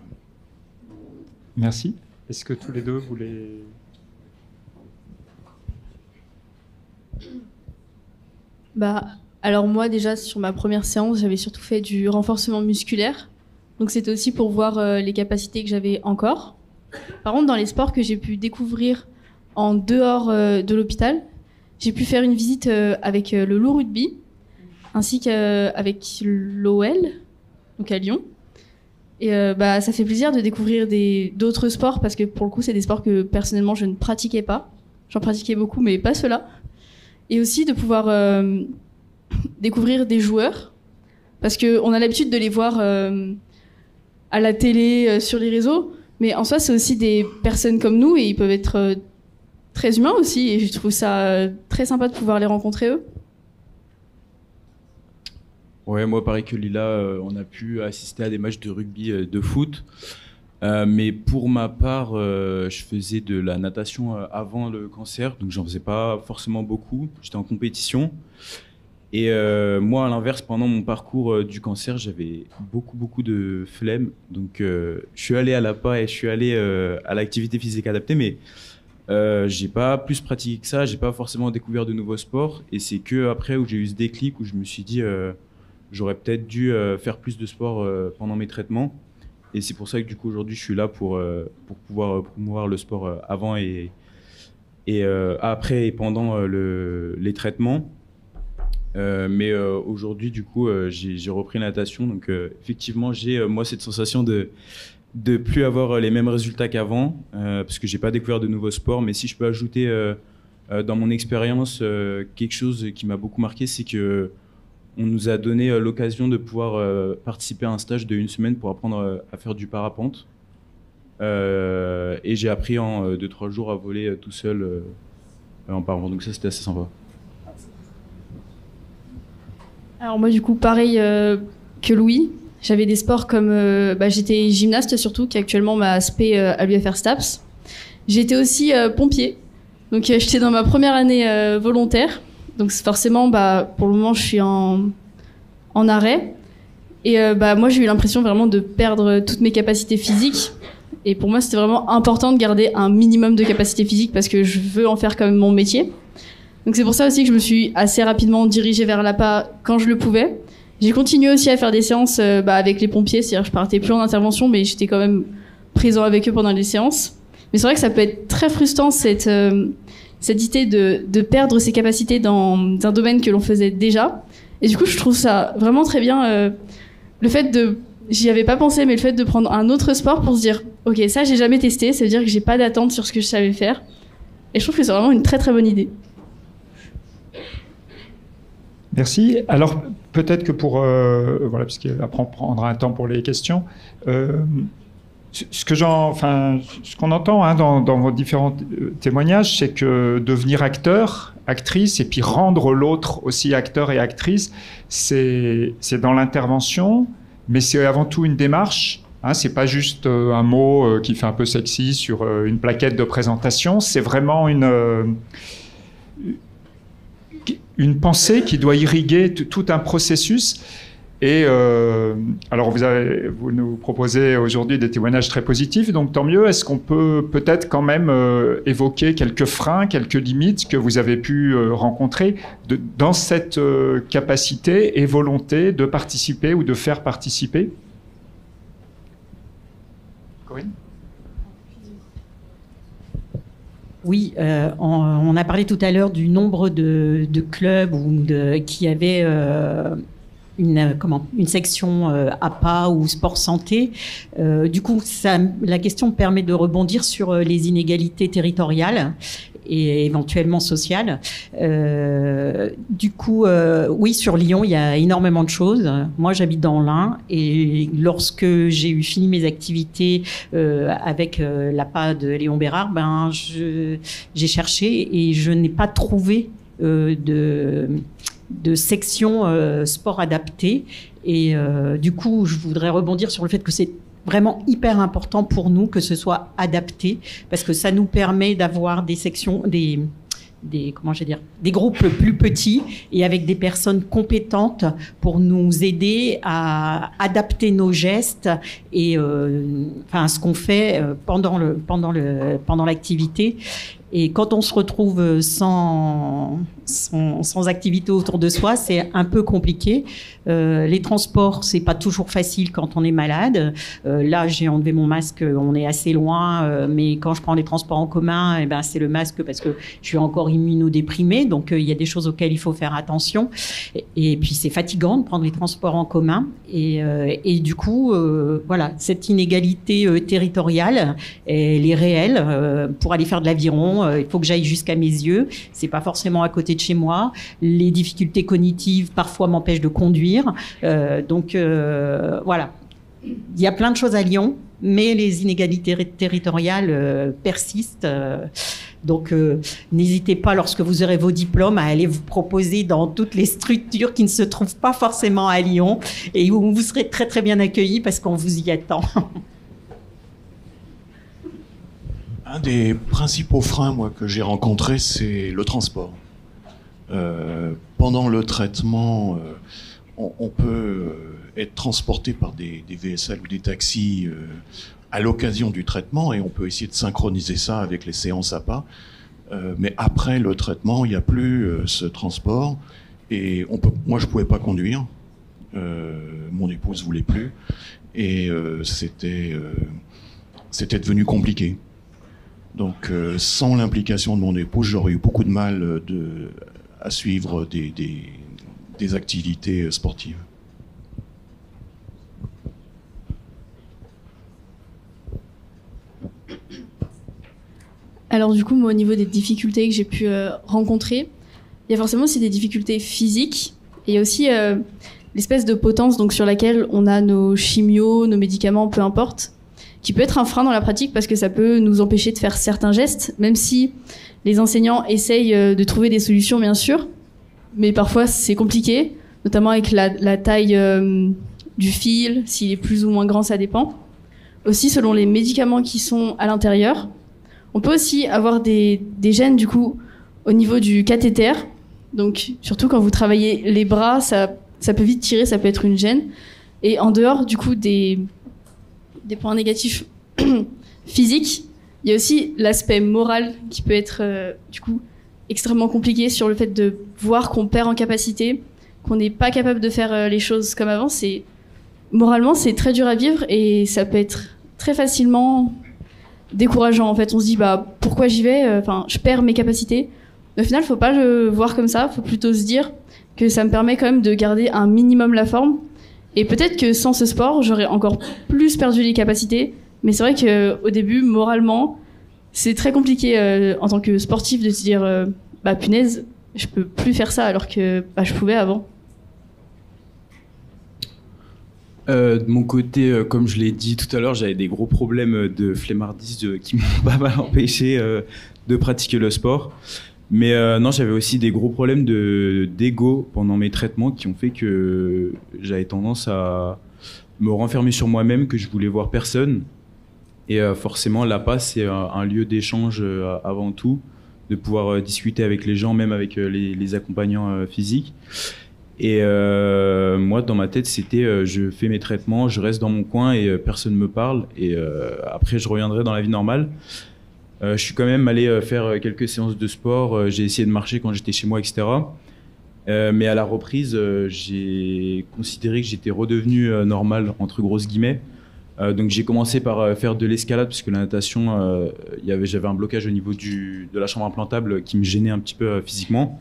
Merci. Est-ce que tous les deux voulaient... Alors moi, déjà, sur ma première séance, j'avais surtout fait du renforcement musculaire. Donc c'était aussi pour voir les capacités que j'avais encore. Par contre, dans les sports que j'ai pu découvrir en dehors de l'hôpital, j'ai pu faire une visite avec le Loup Rugby, ainsi qu'avec l'OL, donc à Lyon. Et ça fait plaisir de découvrir d'autres sports, parce que pour le coup, c'est des sports que personnellement je ne pratiquais pas. J'en pratiquais beaucoup, mais pas ceux-là. Et aussi de pouvoir découvrir des joueurs, parce qu'on a l'habitude de les voir à la télé, sur les réseaux, mais en soi, c'est aussi des personnes comme nous, et ils peuvent être très humains aussi, et je trouve ça très sympa de pouvoir les rencontrer, eux. Ouais, moi, pareil que Lila, on a pu assister à des matchs de rugby, de foot. Mais pour ma part, je faisais de la natation avant le cancer, donc j'en faisais pas forcément beaucoup. J'étais en compétition. Et moi, à l'inverse, pendant mon parcours du cancer, j'avais beaucoup de flemme. Donc, je suis allé à l'APA et je suis allé à l'activité physique adaptée, mais j'ai pas plus pratiqué que ça. J'ai pas forcément découvert de nouveaux sports. Et c'est que après où j'ai eu ce déclic où je me suis dit, j'aurais peut-être dû faire plus de sport pendant mes traitements. Et c'est pour ça que du coup aujourd'hui je suis là pour pouvoir promouvoir le sport avant et après et pendant les traitements. Mais aujourd'hui du coup j'ai repris la natation, donc effectivement j'ai moi cette sensation de plus avoir les mêmes résultats qu'avant, parce que j'ai pas découvert de nouveaux sports. Mais si je peux ajouter dans mon expérience quelque chose qui m'a beaucoup marqué, c'est que on nous a donné l'occasion de pouvoir participer à un stage de 1 semaine pour apprendre à faire du parapente. Et j'ai appris en 2-3 jours à voler tout seul en parapente. Donc ça, c'était assez sympa. Alors moi, du coup, pareil que Louis, j'avais des sports comme... j'étais gymnaste surtout, qui actuellement m'a aspect à l'UFR STAPS. J'étais aussi pompier. Donc j'étais dans ma première année volontaire. Donc forcément, pour le moment, je suis en arrêt. Et moi, j'ai eu l'impression vraiment de perdre toutes mes capacités physiques. Et pour moi, c'était vraiment important de garder un minimum de capacités physiques, parce que je veux en faire quand même mon métier. Donc c'est pour ça aussi que je me suis assez rapidement dirigée vers l'APA quand je le pouvais. J'ai continué aussi à faire des séances avec les pompiers, c'est-à-dire que je partais plus en intervention, mais j'étais quand même présent avec eux pendant les séances. Mais c'est vrai que ça peut être très frustrant, cette idée de perdre ses capacités dans un domaine que l'on faisait déjà. Et du coup, je trouve ça vraiment très bien, le fait j'y avais pas pensé, mais le fait de prendre un autre sport pour se dire, ok, ça j'ai jamais testé, ça veut dire que j'ai pas d'attente sur ce que je savais faire. Et je trouve que c'est vraiment une très très bonne idée. Merci. Alors, peut-être que puisqu'après on prendra un temps pour les questions, ce qu'on entend dans vos différents témoignages, c'est que devenir acteur, actrice, et puis rendre l'autre aussi acteur et actrice, c'est dans l'intervention, mais c'est avant tout une démarche. C'est pas juste un mot qui fait un peu sexy sur une plaquette de présentation, c'est vraiment une pensée qui doit irriguer tout un processus. Et alors vous nous proposez aujourd'hui des témoignages très positifs, donc tant mieux. Est-ce qu'on peut peut-être quand même évoquer quelques freins, quelques limites que vous avez pu rencontrer dans cette capacité et volonté de participer ou de faire participer? Corinne ? Oui, on a parlé tout à l'heure du nombre de clubs qui avaient une section APA ou sport santé. Du coup, la question me permet de rebondir sur les inégalités territoriales et éventuellement sociales. Du coup, oui, sur Lyon, il y a énormément de choses. Moi, j'habite dans l'Ain, et lorsque j'ai eu fini mes activités avec l'APA de Léon Bérard, j'ai cherché et je n'ai pas trouvé de section sport adapté. Et du coup, je voudrais rebondir sur le fait que c'est vraiment hyper important pour nous que ce soit adapté, parce que ça nous permet d'avoir des sections, des groupes plus petits et avec des personnes compétentes pour nous aider à adapter nos gestes et ce qu'on fait pendant l'activité. Et quand on se retrouve sans activité autour de soi, c'est un peu compliqué. Les transports, c'est pas toujours facile quand on est malade. Là, j'ai enlevé mon masque, on est assez loin, mais quand je prends les transports en commun, eh ben, c'est le masque parce que je suis encore immunodéprimée, donc il y a des choses auxquelles il faut faire attention. Et puis c'est fatigant de prendre les transports en commun. Et du coup, voilà, cette inégalité territoriale, elle est réelle. Pour aller faire de l'aviron, il faut que j'aille jusqu'à mes yeux. C'est pas forcément à côté de chez moi. Les difficultés cognitives parfois m'empêchent de conduire. Donc voilà, il y a plein de choses à Lyon, mais les inégalités territoriales persistent. Donc n'hésitez pas, lorsque vous aurez vos diplômes, à aller vous proposer dans toutes les structures qui ne se trouvent pas forcément à Lyon et où vous serez très très bien accueillis parce qu'on vous y attend. Un des principaux freins, moi, que j'ai rencontrés, c'est le transport. Pendant le traitement, on peut être transporté par des VSL ou des taxis à l'occasion du traitement, et on peut essayer de synchroniser ça avec les séances à pas. Mais après le traitement, il n'y a plus ce transport, et moi, je ne pouvais pas conduire. Mon épouse ne voulait plus, et c'était devenu compliqué. Donc, sans l'implication de mon épouse, j'aurais eu beaucoup de mal à suivre des activités sportives. Alors du coup, moi, au niveau des difficultés que j'ai pu rencontrer, il y a forcément aussi des difficultés physiques, et il y a aussi l'espèce de potence donc, sur laquelle on a nos chimios, nos médicaments, peu importe, qui peut être un frein dans la pratique parce que ça peut nous empêcher de faire certains gestes, même si les enseignants essayent de trouver des solutions, bien sûr, mais parfois c'est compliqué, notamment avec la taille du fil, s'il est plus ou moins grand, ça dépend. Aussi, selon les médicaments qui sont à l'intérieur, on peut aussi avoir des gènes, du coup, au niveau du cathéter. Donc, surtout quand vous travaillez les bras, ça peut vite tirer, ça peut être une gêne. Et en dehors, du coup, des points négatifs physiques, il y a aussi l'aspect moral qui peut être, du coup, extrêmement compliqué sur le fait de voir qu'on perd en capacité, qu'on n'est pas capable de faire les choses comme avant. Moralement, c'est très dur à vivre et ça peut être très facilement décourageant. En fait, on se dit, pourquoi j'y vais ? Enfin, je perds mes capacités. Mais au final, faut pas le voir comme ça. Faut plutôt se dire que ça me permet quand même de garder un minimum la forme. Et peut-être que sans ce sport, j'aurais encore plus perdu les capacités. Mais c'est vrai qu'au début, moralement, c'est très compliqué en tant que sportif de se dire, punaise, je peux plus faire ça alors que je pouvais avant. De mon côté, comme je l'ai dit tout à l'heure, j'avais des gros problèmes de flemmardise qui m'ont pas mal empêché de pratiquer le sport. Mais non, j'avais aussi des gros problèmes d'ego pendant mes traitements qui ont fait que j'avais tendance à me renfermer sur moi-même, que je voulais voir personne. Et forcément, l'APA, c'est un lieu d'échange avant tout, de pouvoir discuter avec les gens, même avec les accompagnants physiques. Et moi, dans ma tête, c'était je fais mes traitements, je reste dans mon coin et personne ne me parle. Et après, je reviendrai dans la vie normale. Je suis quand même allé faire quelques séances de sport. J'ai essayé de marcher quand j'étais chez moi, etc. Mais à la reprise, j'ai considéré que j'étais redevenu normal, entre grosses guillemets. Donc j'ai commencé par faire de l'escalade, parce que la natation, j'avais un blocage au niveau de la chambre implantable qui me gênait un petit peu physiquement.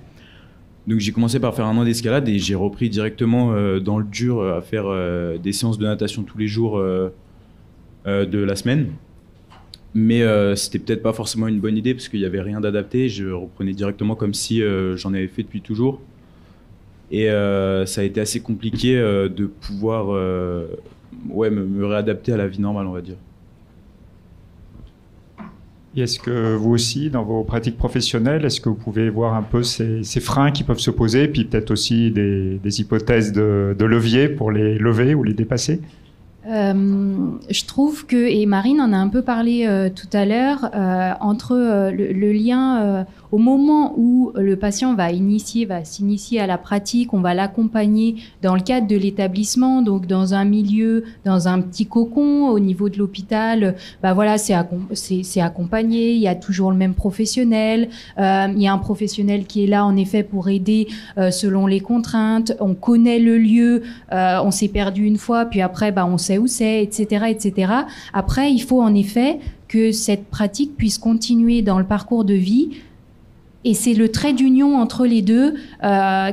Donc j'ai commencé par faire 1 an d'escalade et j'ai repris directement dans le dur à faire des séances de natation tous les jours de la semaine. Mais c'était peut-être pas forcément une bonne idée parce qu'il n'y avait rien d'adapté. Je reprenais directement comme si j'en avais fait depuis toujours. Et ça a été assez compliqué de pouvoir me réadapter à la vie normale, on va dire. Et est-ce que vous aussi, dans vos pratiques professionnelles, est-ce que vous pouvez voir un peu ces freins qui peuvent se poser, puis peut-être aussi des hypothèses de levier pour les lever ou les dépasser ? Je trouve que, et Marine en a un peu parlé tout à l'heure, entre le lien au moment où le patient va s'initier à la pratique, on va l'accompagner dans le cadre de l'établissement, donc dans un milieu, dans un petit cocon au niveau de l'hôpital, voilà, c'est accompagné, il y a toujours le même professionnel, il y a un professionnel qui est là en effet pour aider selon les contraintes, on connaît le lieu, on s'est perdu une fois, puis après on sait où c'est, etc., etc. Après, il faut en effet que cette pratique puisse continuer dans le parcours de vie. Et c'est le trait d'union entre les deux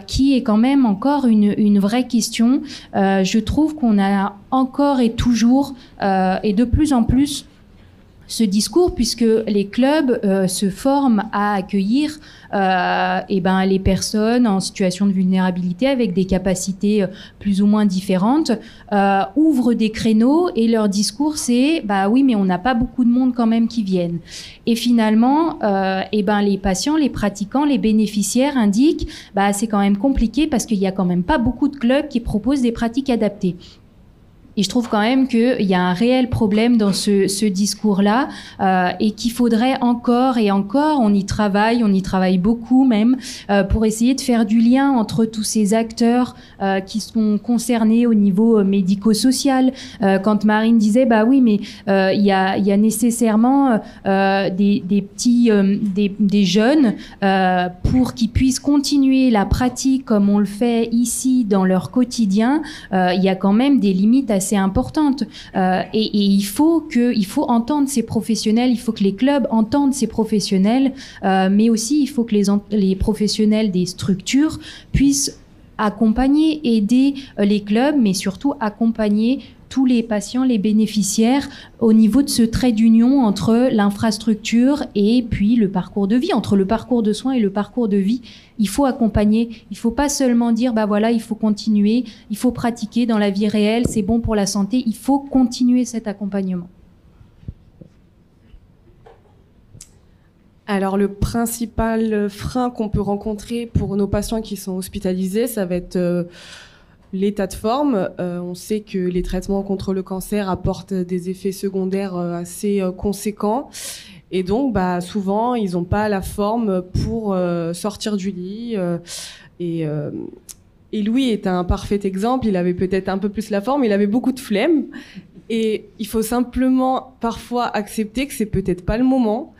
qui est quand même encore une vraie question. Je trouve qu'on a encore et toujours, et de plus en plus, ce discours, puisque les clubs se forment à accueillir les personnes en situation de vulnérabilité avec des capacités plus ou moins différentes, ouvrent des créneaux et leur discours c'est oui mais on n'a pas beaucoup de monde quand même qui viennent. Et finalement les patients, les pratiquants, les bénéficiaires indiquent c'est quand même compliqué parce qu'il y a quand même pas beaucoup de clubs qui proposent des pratiques adaptées. Et je trouve quand même qu'il y a un réel problème dans ce discours-là et qu'il faudrait encore et encore, on y travaille beaucoup même, pour essayer de faire du lien entre tous ces acteurs qui sont concernés au niveau médico-social. Quand Marine disait, oui, mais il y a nécessairement des jeunes pour qu'ils puissent continuer la pratique comme on le fait ici dans leur quotidien, il y a quand même des limites assez importante et il faut entendre ces professionnels, il faut que les clubs entendent ces professionnels, mais aussi il faut que les professionnels des structures puissent accompagner, aider les clubs, mais surtout accompagner tous les patients, les bénéficiaires au niveau de ce trait d'union entre l'infrastructure et puis le parcours de vie, entre le parcours de soins et le parcours de vie. Il faut accompagner, il ne faut pas seulement dire voilà, il faut continuer, il faut pratiquer dans la vie réelle, c'est bon pour la santé, il faut continuer cet accompagnement. Alors le principal frein qu'on peut rencontrer pour nos patients qui sont hospitalisés, ça va être l'état de forme. On sait que les traitements contre le cancer apportent des effets secondaires assez conséquents. Et donc, souvent, ils n'ont pas la forme pour sortir du lit. Et Louis est un parfait exemple. Il avait peut-être un peu plus la forme, il avait beaucoup de flemme. Et il faut simplement parfois accepter que c'est peut-être pas le moment.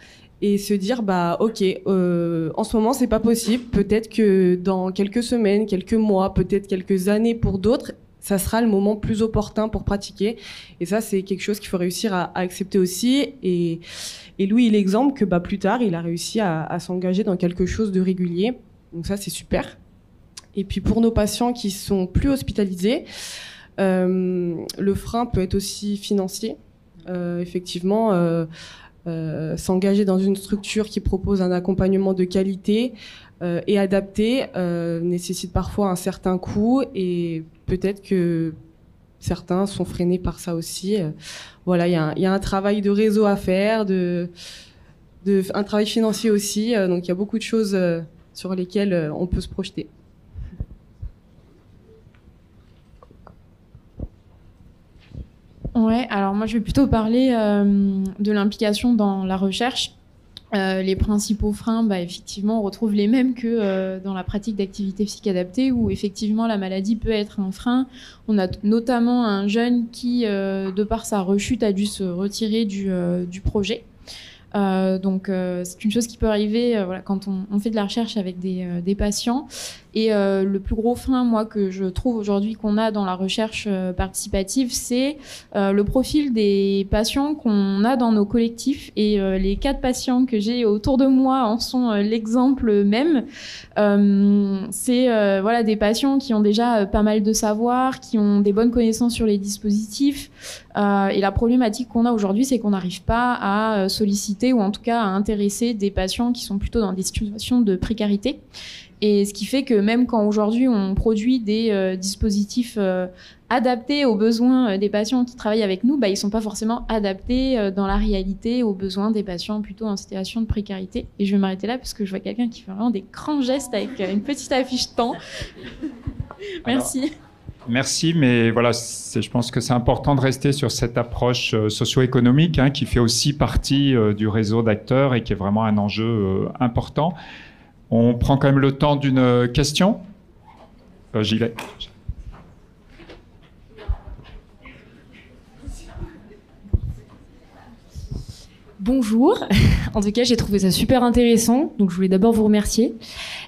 Et se dire ok, en ce moment c'est pas possible, peut-être que dans quelques semaines, quelques mois, peut-être quelques années pour d'autres, ça sera le moment plus opportun pour pratiquer. Et ça c'est quelque chose qu'il faut réussir à accepter aussi. Et Louis il est l'exemple que plus tard il a réussi à s'engager dans quelque chose de régulier. Donc ça c'est super. Et puis pour nos patients qui sont plus hospitalisés, le frein peut être aussi financier. Effectivement. S'engager dans une structure qui propose un accompagnement de qualité et adapté nécessite parfois un certain coût et peut-être que certains sont freinés par ça aussi. Voilà, il y a un travail de réseau à faire, un travail financier aussi, donc il y a beaucoup de choses sur lesquelles on peut se projeter. Ouais, alors moi je vais plutôt parler de l'implication dans la recherche. Les principaux freins, effectivement, on retrouve les mêmes que dans la pratique d'activité physique adaptée, où effectivement la maladie peut être un frein. On a notamment un jeune qui, de par sa rechute, a dû se retirer du projet. Donc c'est une chose qui peut arriver quand on fait de la recherche avec des patients. Et le plus gros frein, moi, que je trouve aujourd'hui qu'on a dans la recherche participative, c'est le profil des patients qu'on a dans nos collectifs. Et les 4 patients que j'ai autour de moi en sont l'exemple même. C'est des patients qui ont déjà pas mal de savoir, qui ont des bonnes connaissances sur les dispositifs. Et la problématique qu'on a aujourd'hui, c'est qu'on n'arrive pas à solliciter ou en tout cas à intéresser des patients qui sont plutôt dans des situations de précarité. Et ce qui fait que même quand aujourd'hui on produit des dispositifs adaptés aux besoins des patients qui travaillent avec nous, ils ne sont pas forcément adaptés dans la réalité aux besoins des patients plutôt en situation de précarité. Et je vais m'arrêter là parce que je vois quelqu'un qui fait vraiment des grands gestes avec une petite affiche temps. Merci. Merci, mais voilà, je pense que c'est important de rester sur cette approche socio-économique qui fait aussi partie du réseau d'acteurs et qui est vraiment un enjeu important. On prend quand même le temps d'une question. J'y vais. Bonjour, en tout cas j'ai trouvé ça super intéressant, donc je voulais d'abord vous remercier.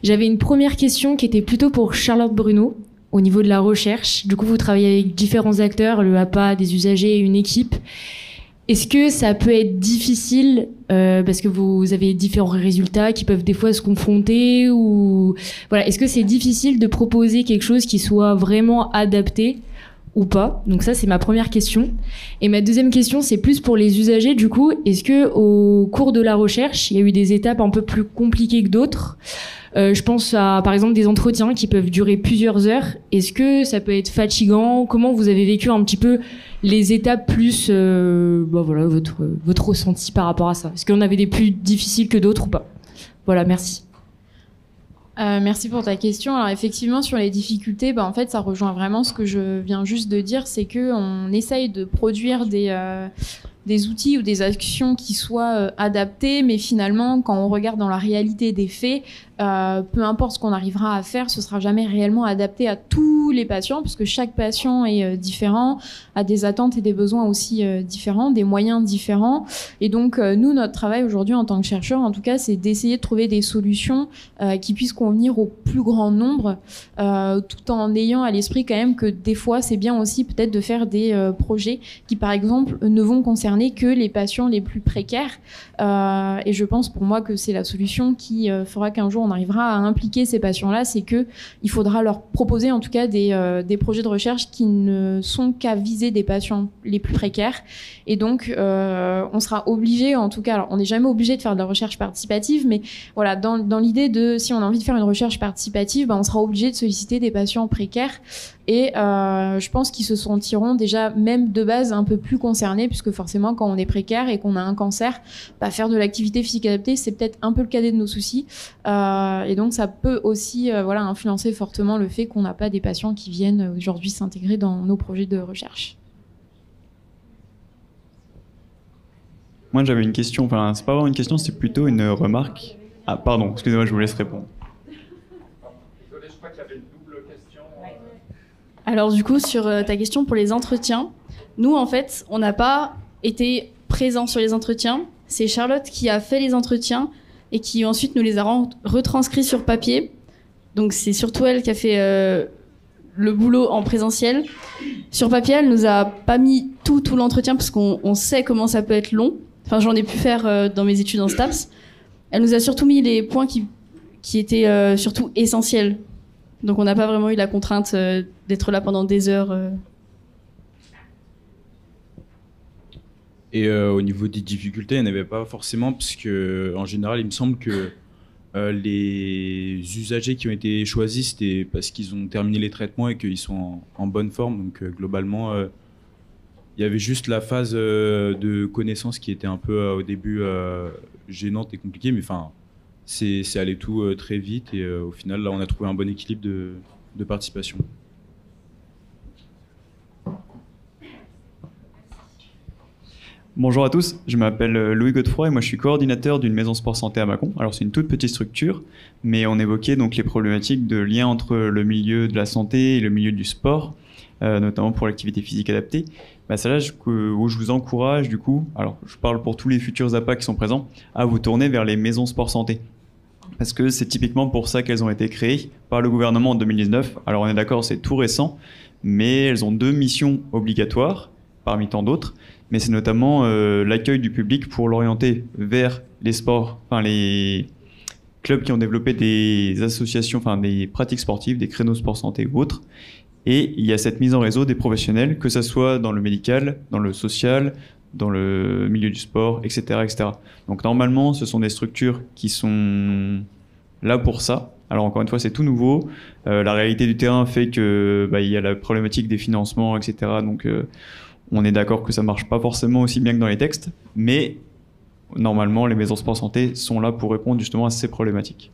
J'avais une première question qui était plutôt pour Charlotte Bruno, au niveau de la recherche. Du coup vous travaillez avec différents acteurs, le APA, des usagers et une équipe. Est-ce que ça peut être difficile, parce que vous avez différents résultats qui peuvent des fois se confronter, ou voilà, est-ce que c'est difficile de proposer quelque chose qui soit vraiment adapté ou pas? Donc ça, c'est ma première question. Et ma deuxième question, c'est plus pour les usagers, du coup. Est-ce que au cours de la recherche, il y a eu des étapes un peu plus compliquées que d'autres? Je pense à, par exemple, des entretiens qui peuvent durer plusieurs heures. Est-ce que ça peut être fatigant? Comment vous avez vécu un petit peu les étapes plus, voilà, votre ressenti par rapport à ça? Est-ce qu'on avait des plus difficiles que d'autres ou pas? Voilà, merci. Merci pour ta question. Alors effectivement, sur les difficultés, en fait, ça rejoint vraiment ce que je viens juste de dire, c'est que on essaye de produire des outils ou des actions qui soient adaptés, mais finalement, quand on regarde dans la réalité des faits, peu importe ce qu'on arrivera à faire, ce sera jamais réellement adapté à tous les patients, puisque chaque patient est différent, a des attentes et des besoins aussi différents, des moyens différents. Et donc, nous, notre travail aujourd'hui en tant que chercheurs, en tout cas, c'est d'essayer de trouver des solutions qui puissent convenir au plus grand nombre, tout en ayant à l'esprit quand même que des fois, c'est bien aussi peut-être de faire des projets qui, par exemple, ne vont concerner que les patients les plus précaires. Et je pense pour moi que c'est la solution qui fera qu'un jour on arrivera à impliquer ces patients-là, c'est que il faudra leur proposer en tout cas des projets de recherche qui ne sont qu'à viser des patients les plus précaires. Et donc on sera obligé, en tout cas, alors on n'est jamais obligé de faire de la recherche participative, mais voilà, dans l'idée de si on a envie de faire une recherche participative, on sera obligé de solliciter des patients précaires. Et je pense qu'ils se sentiront déjà même de base un peu plus concernés, puisque forcément quand on est précaire et qu'on a un cancer, faire de l'activité physique adaptée, c'est peut-être un peu le cadet de nos soucis. Et donc ça peut aussi influencer fortement le fait qu'on n'a pas des patients qui viennent aujourd'hui s'intégrer dans nos projets de recherche. Moi j'avais une question, enfin c'est pas vraiment une question, c'est plutôt une remarque. Ah pardon, excusez-moi, je vous laisse répondre. Désolé, je crois qu'il y avait une double question. Alors du coup, sur ta question pour les entretiens, nous en fait, on n'a pas été présents sur les entretiens. C'est Charlotte qui a fait les entretiens et qui ensuite nous les a retranscrits sur papier. Donc c'est surtout elle qui a fait le boulot en présentiel. Sur papier, elle nous a pas mis tout l'entretien parce qu'on sait comment ça peut être long. Enfin, j'en ai pu faire dans mes études en STAPS. Elle nous a surtout mis les points qui étaient surtout essentiels. Donc on n'a pas vraiment eu la contrainte d'être là pendant des heures. Et au niveau des difficultés, il n'y en avait pas forcément, parce que en général, il me semble que les usagers qui ont été choisis, c'était parce qu'ils ont terminé les traitements et qu'ils sont en bonne forme. Donc globalement, il y avait juste la phase de connaissance qui était un peu au début gênante et compliquée, mais enfin, c'est allé tout très vite et au final, là, on a trouvé un bon équilibre de participation. Bonjour à tous, je m'appelle Louis Godefroy et moi je suis coordinateur d'une maison sport santé à Mâcon. Alors c'est une toute petite structure, mais on évoquait donc les problématiques de lien entre le milieu de la santé et le milieu du sport, notamment pour l'activité physique adaptée. C'est là où je vous encourage du coup, alors je parle pour tous les futurs APA qui sont présents, à vous tourner vers les maisons sport santé. Parce que c'est typiquement pour ça qu'elles ont été créées par le gouvernement en 2019. Alors on est d'accord, c'est tout récent, mais elles ont 2 missions obligatoires, parmi tant d'autres. Mais c'est notamment l'accueil du public pour l'orienter vers les sports, enfin les clubs qui ont développé des associations, enfin des pratiques sportives, des créneaux sport santé ou autres. Et il y a cette mise en réseau des professionnels, que ça soit dans le médical, dans le social, dans le milieu du sport, etc., etc. Donc normalement, ce sont des structures qui sont là pour ça. Alors encore une fois, c'est tout nouveau. La réalité du terrain fait que il y a la problématique des financements, etc. Donc on est d'accord que ça marche pas forcément aussi bien que dans les textes, mais normalement, les maisons sport santé sont là pour répondre justement à ces problématiques.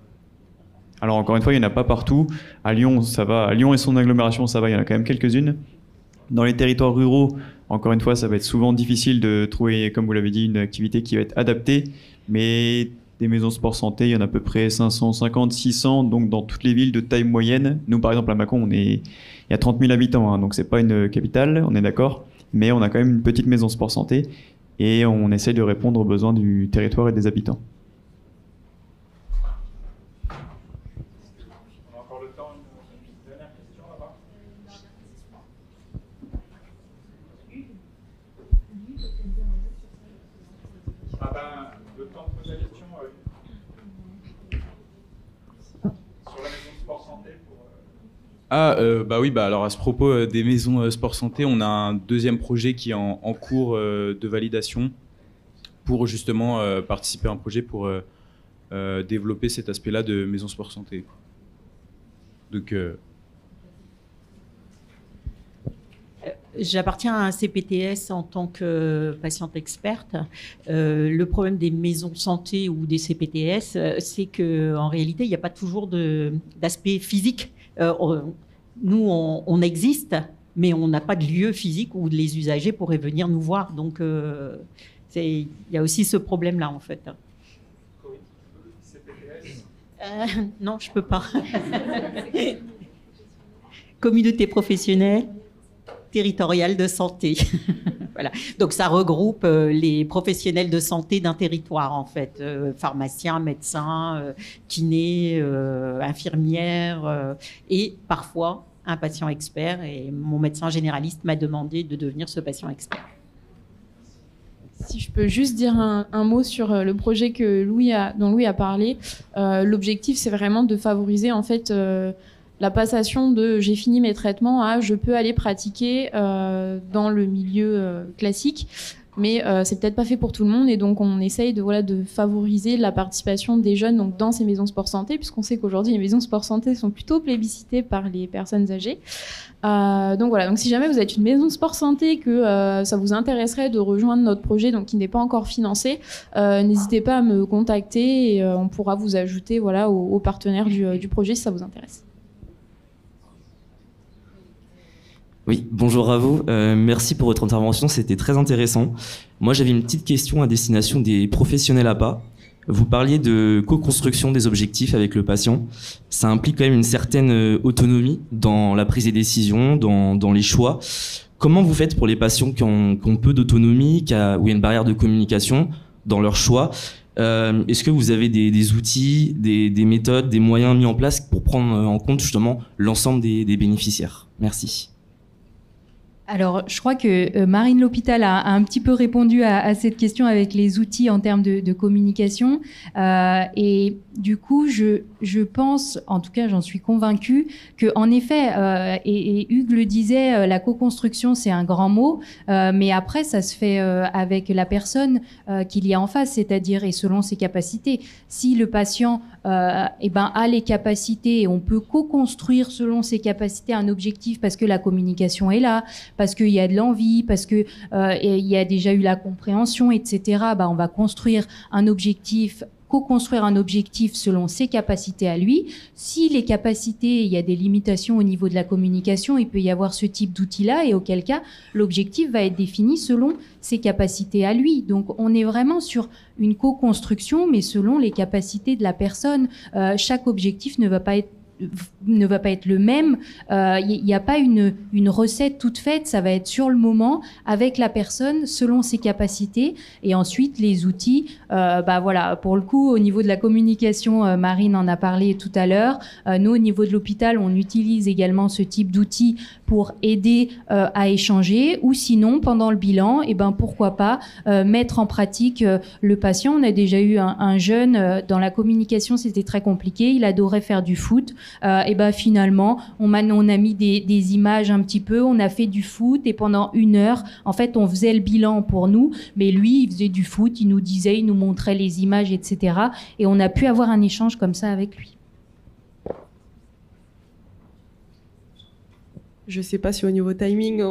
Alors encore une fois, il n'y en a pas partout. À Lyon, ça va. À Lyon et son agglomération, ça va, il y en a quand même quelques-unes. Dans les territoires ruraux, encore une fois, ça va être souvent difficile de trouver, comme vous l'avez dit, une activité qui va être adaptée. Mais des maisons sport santé, il y en a à peu près 550, 600, donc dans toutes les villes de taille moyenne. Nous, par exemple, à Mâcon, il y a 30 000 habitants, hein, donc c'est pas une capitale, on est d'accord. Mais on a quand même une petite maison sport santé et on essaie de répondre aux besoins du territoire et des habitants. Alors à ce propos des maisons sport santé, on a un deuxième projet qui est en cours de validation pour justement participer à un projet pour développer cet aspect-là de maison sport santé. Donc j'appartiens à un CPTS en tant que patiente experte. Le problème des maisons santé ou des CPTS, c'est qu'en réalité, il n'y a pas toujours d'aspect physique. Nous, on existe, mais on n'a pas de lieu physique où les usagers pourraient venir nous voir. Donc, il y a aussi ce problème-là, en fait. Non, je ne peux pas. Communauté professionnelle territoriale de santé. Voilà. Donc, ça regroupe les professionnels de santé d'un territoire, en fait. Pharmaciens, médecins, kinés, infirmières et parfois un patient expert. Et mon médecin généraliste m'a demandé de devenir ce patient expert. Si je peux juste dire un mot sur le projet dont Louis a parlé, l'objectif, c'est vraiment de favoriser, en fait, la passation de j'ai fini mes traitements à je peux aller pratiquer dans le milieu classique, mais c'est peut-être pas fait pour tout le monde et donc on essaye de favoriser la participation des jeunes donc, dans ces maisons sport santé, puisqu'on sait qu'aujourd'hui les maisons sport santé sont plutôt plébiscitées par les personnes âgées. Donc si jamais vous êtes une maison sport santé, que ça vous intéresserait de rejoindre notre projet donc, qui n'est pas encore financé, n'hésitez pas à me contacter et on pourra vous ajouter aux partenaires du projet si ça vous intéresse. Oui, bonjour à vous. Merci pour votre intervention, c'était très intéressant. Moi, j'avais une petite question à destination des professionnels APA. Vous parliez de co-construction des objectifs avec le patient. Ça implique quand même une certaine autonomie dans la prise des décisions, dans les choix. Comment vous faites pour les patients qui ont peu d'autonomie, où il y a une barrière de communication dans leurs choix ? Est-ce que vous avez des outils, des méthodes, des moyens mis en place pour prendre en compte justement l'ensemble des bénéficiaires ? Merci. Alors, je crois que Marine L'Hôpital a un petit peu répondu à cette question avec les outils en termes de communication. Et du coup, je pense, en tout cas, j'en suis convaincue, qu'en effet, et Hugues le disait, la co-construction, c'est un grand mot, mais après, ça se fait avec la personne qu'il y a en face, c'est-à-dire et selon ses capacités. Si le patient a les capacités et on peut co-construire selon ses capacités un objectif parce que la communication est là, parce qu'il y a de l'envie, parce qu'il y a déjà eu la compréhension, etc. On va construire un objectif, co-construire un objectif selon ses capacités à lui. Si les capacités, il y a des limitations au niveau de la communication, il peut y avoir ce type d'outil-là, et auquel cas, l'objectif va être défini selon ses capacités à lui. Donc, on est vraiment sur une co-construction, mais selon les capacités de la personne. Chaque objectif ne va pas être le même. Il n'y a pas une recette toute faite, ça va être sur le moment avec la personne selon ses capacités, et ensuite les outils, pour le coup au niveau de la communication, Marine en a parlé tout à l'heure, nous au niveau de l'hôpital on utilise également ce type d'outils pour aider à échanger, ou sinon pendant le bilan, pourquoi pas mettre en pratique le patient. On a déjà eu un jeune, dans la communication c'était très compliqué, il adorait faire du foot. Finalement, on a mis des images un petit peu, on a fait du foot et pendant 1 heure, en fait, on faisait le bilan pour nous, mais lui, il faisait du foot, il nous disait, il nous montrait les images, etc. Et on a pu avoir un échange comme ça avec lui. Je ne sais pas si au niveau timing...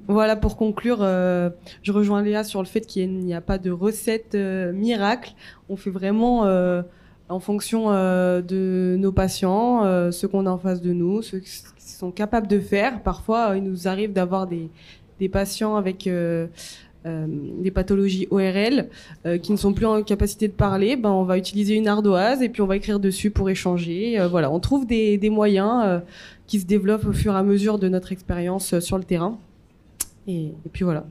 Voilà, pour conclure, je rejoins Léa sur le fait qu'il n'y a pas de recette miracle. On fait vraiment en fonction de nos patients, ceux qu'on a en face de nous, ceux qui sont capables de faire. Parfois, il nous arrive d'avoir des patients avec des pathologies ORL qui ne sont plus en capacité de parler. On va utiliser une ardoise et puis on va écrire dessus pour échanger. Voilà, on trouve des moyens qui se développent au fur et à mesure de notre expérience sur le terrain. Et puis voilà.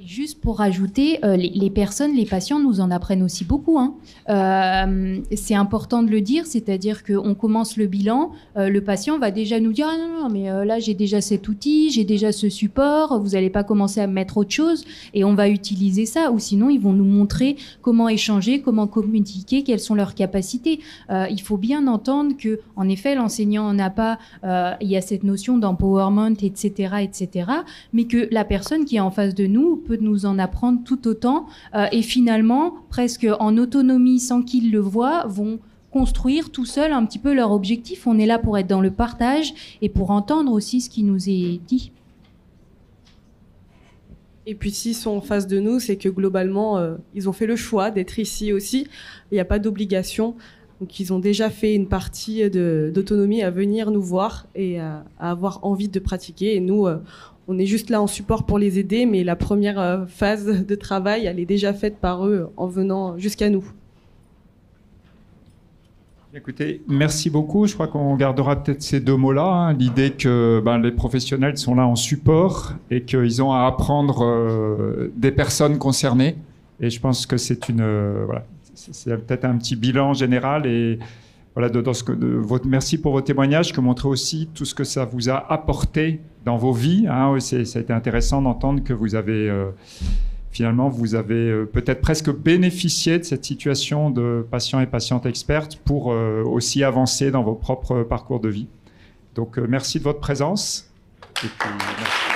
Juste pour rajouter, les personnes, les patients nous en apprennent aussi beaucoup. C'est important de le dire, c'est-à-dire qu'on commence le bilan, le patient va déjà nous dire « Ah non, mais là j'ai déjà cet outil, j'ai déjà ce support, vous n'allez pas commencer à mettre autre chose » et on va utiliser ça. Ou sinon, ils vont nous montrer comment échanger, comment communiquer, quelles sont leurs capacités. Il faut bien entendre qu'en effet, l'enseignant n'a pas, il y a cette notion d'empowerment, etc., etc., mais que la personne qui est en face de nous peut nous en apprendre tout autant et finalement, presque en autonomie, sans qu'ils le voient, vont construire tout seuls un petit peu leur objectif. On est là pour être dans le partage et pour entendre aussi ce qui nous est dit. Et puis s'ils sont en face de nous, c'est que globalement, ils ont fait le choix d'être ici aussi. Il n'y a pas d'obligation. Donc ils ont déjà fait une partie d'autonomie à venir nous voir et à avoir envie de pratiquer. Et nous, on est juste là en support pour les aider, mais la première phase de travail, elle est déjà faite par eux en venant jusqu'à nous. Écoutez, merci beaucoup. Je crois qu'on gardera peut-être ces deux mots-là. L'idée que les professionnels sont là en support et qu'ils ont à apprendre des personnes concernées. Et je pense que c'est c'est peut-être un petit bilan général. Et voilà, merci pour vos témoignages, que montrez aussi tout ce que ça vous a apporté dans vos vies. Ça a été intéressant d'entendre que vous avez finalement, vous avez peut-être presque bénéficié de cette situation de patients et patientes expertes pour aussi avancer dans vos propres parcours de vie. Donc, merci de votre présence. Et puis, merci.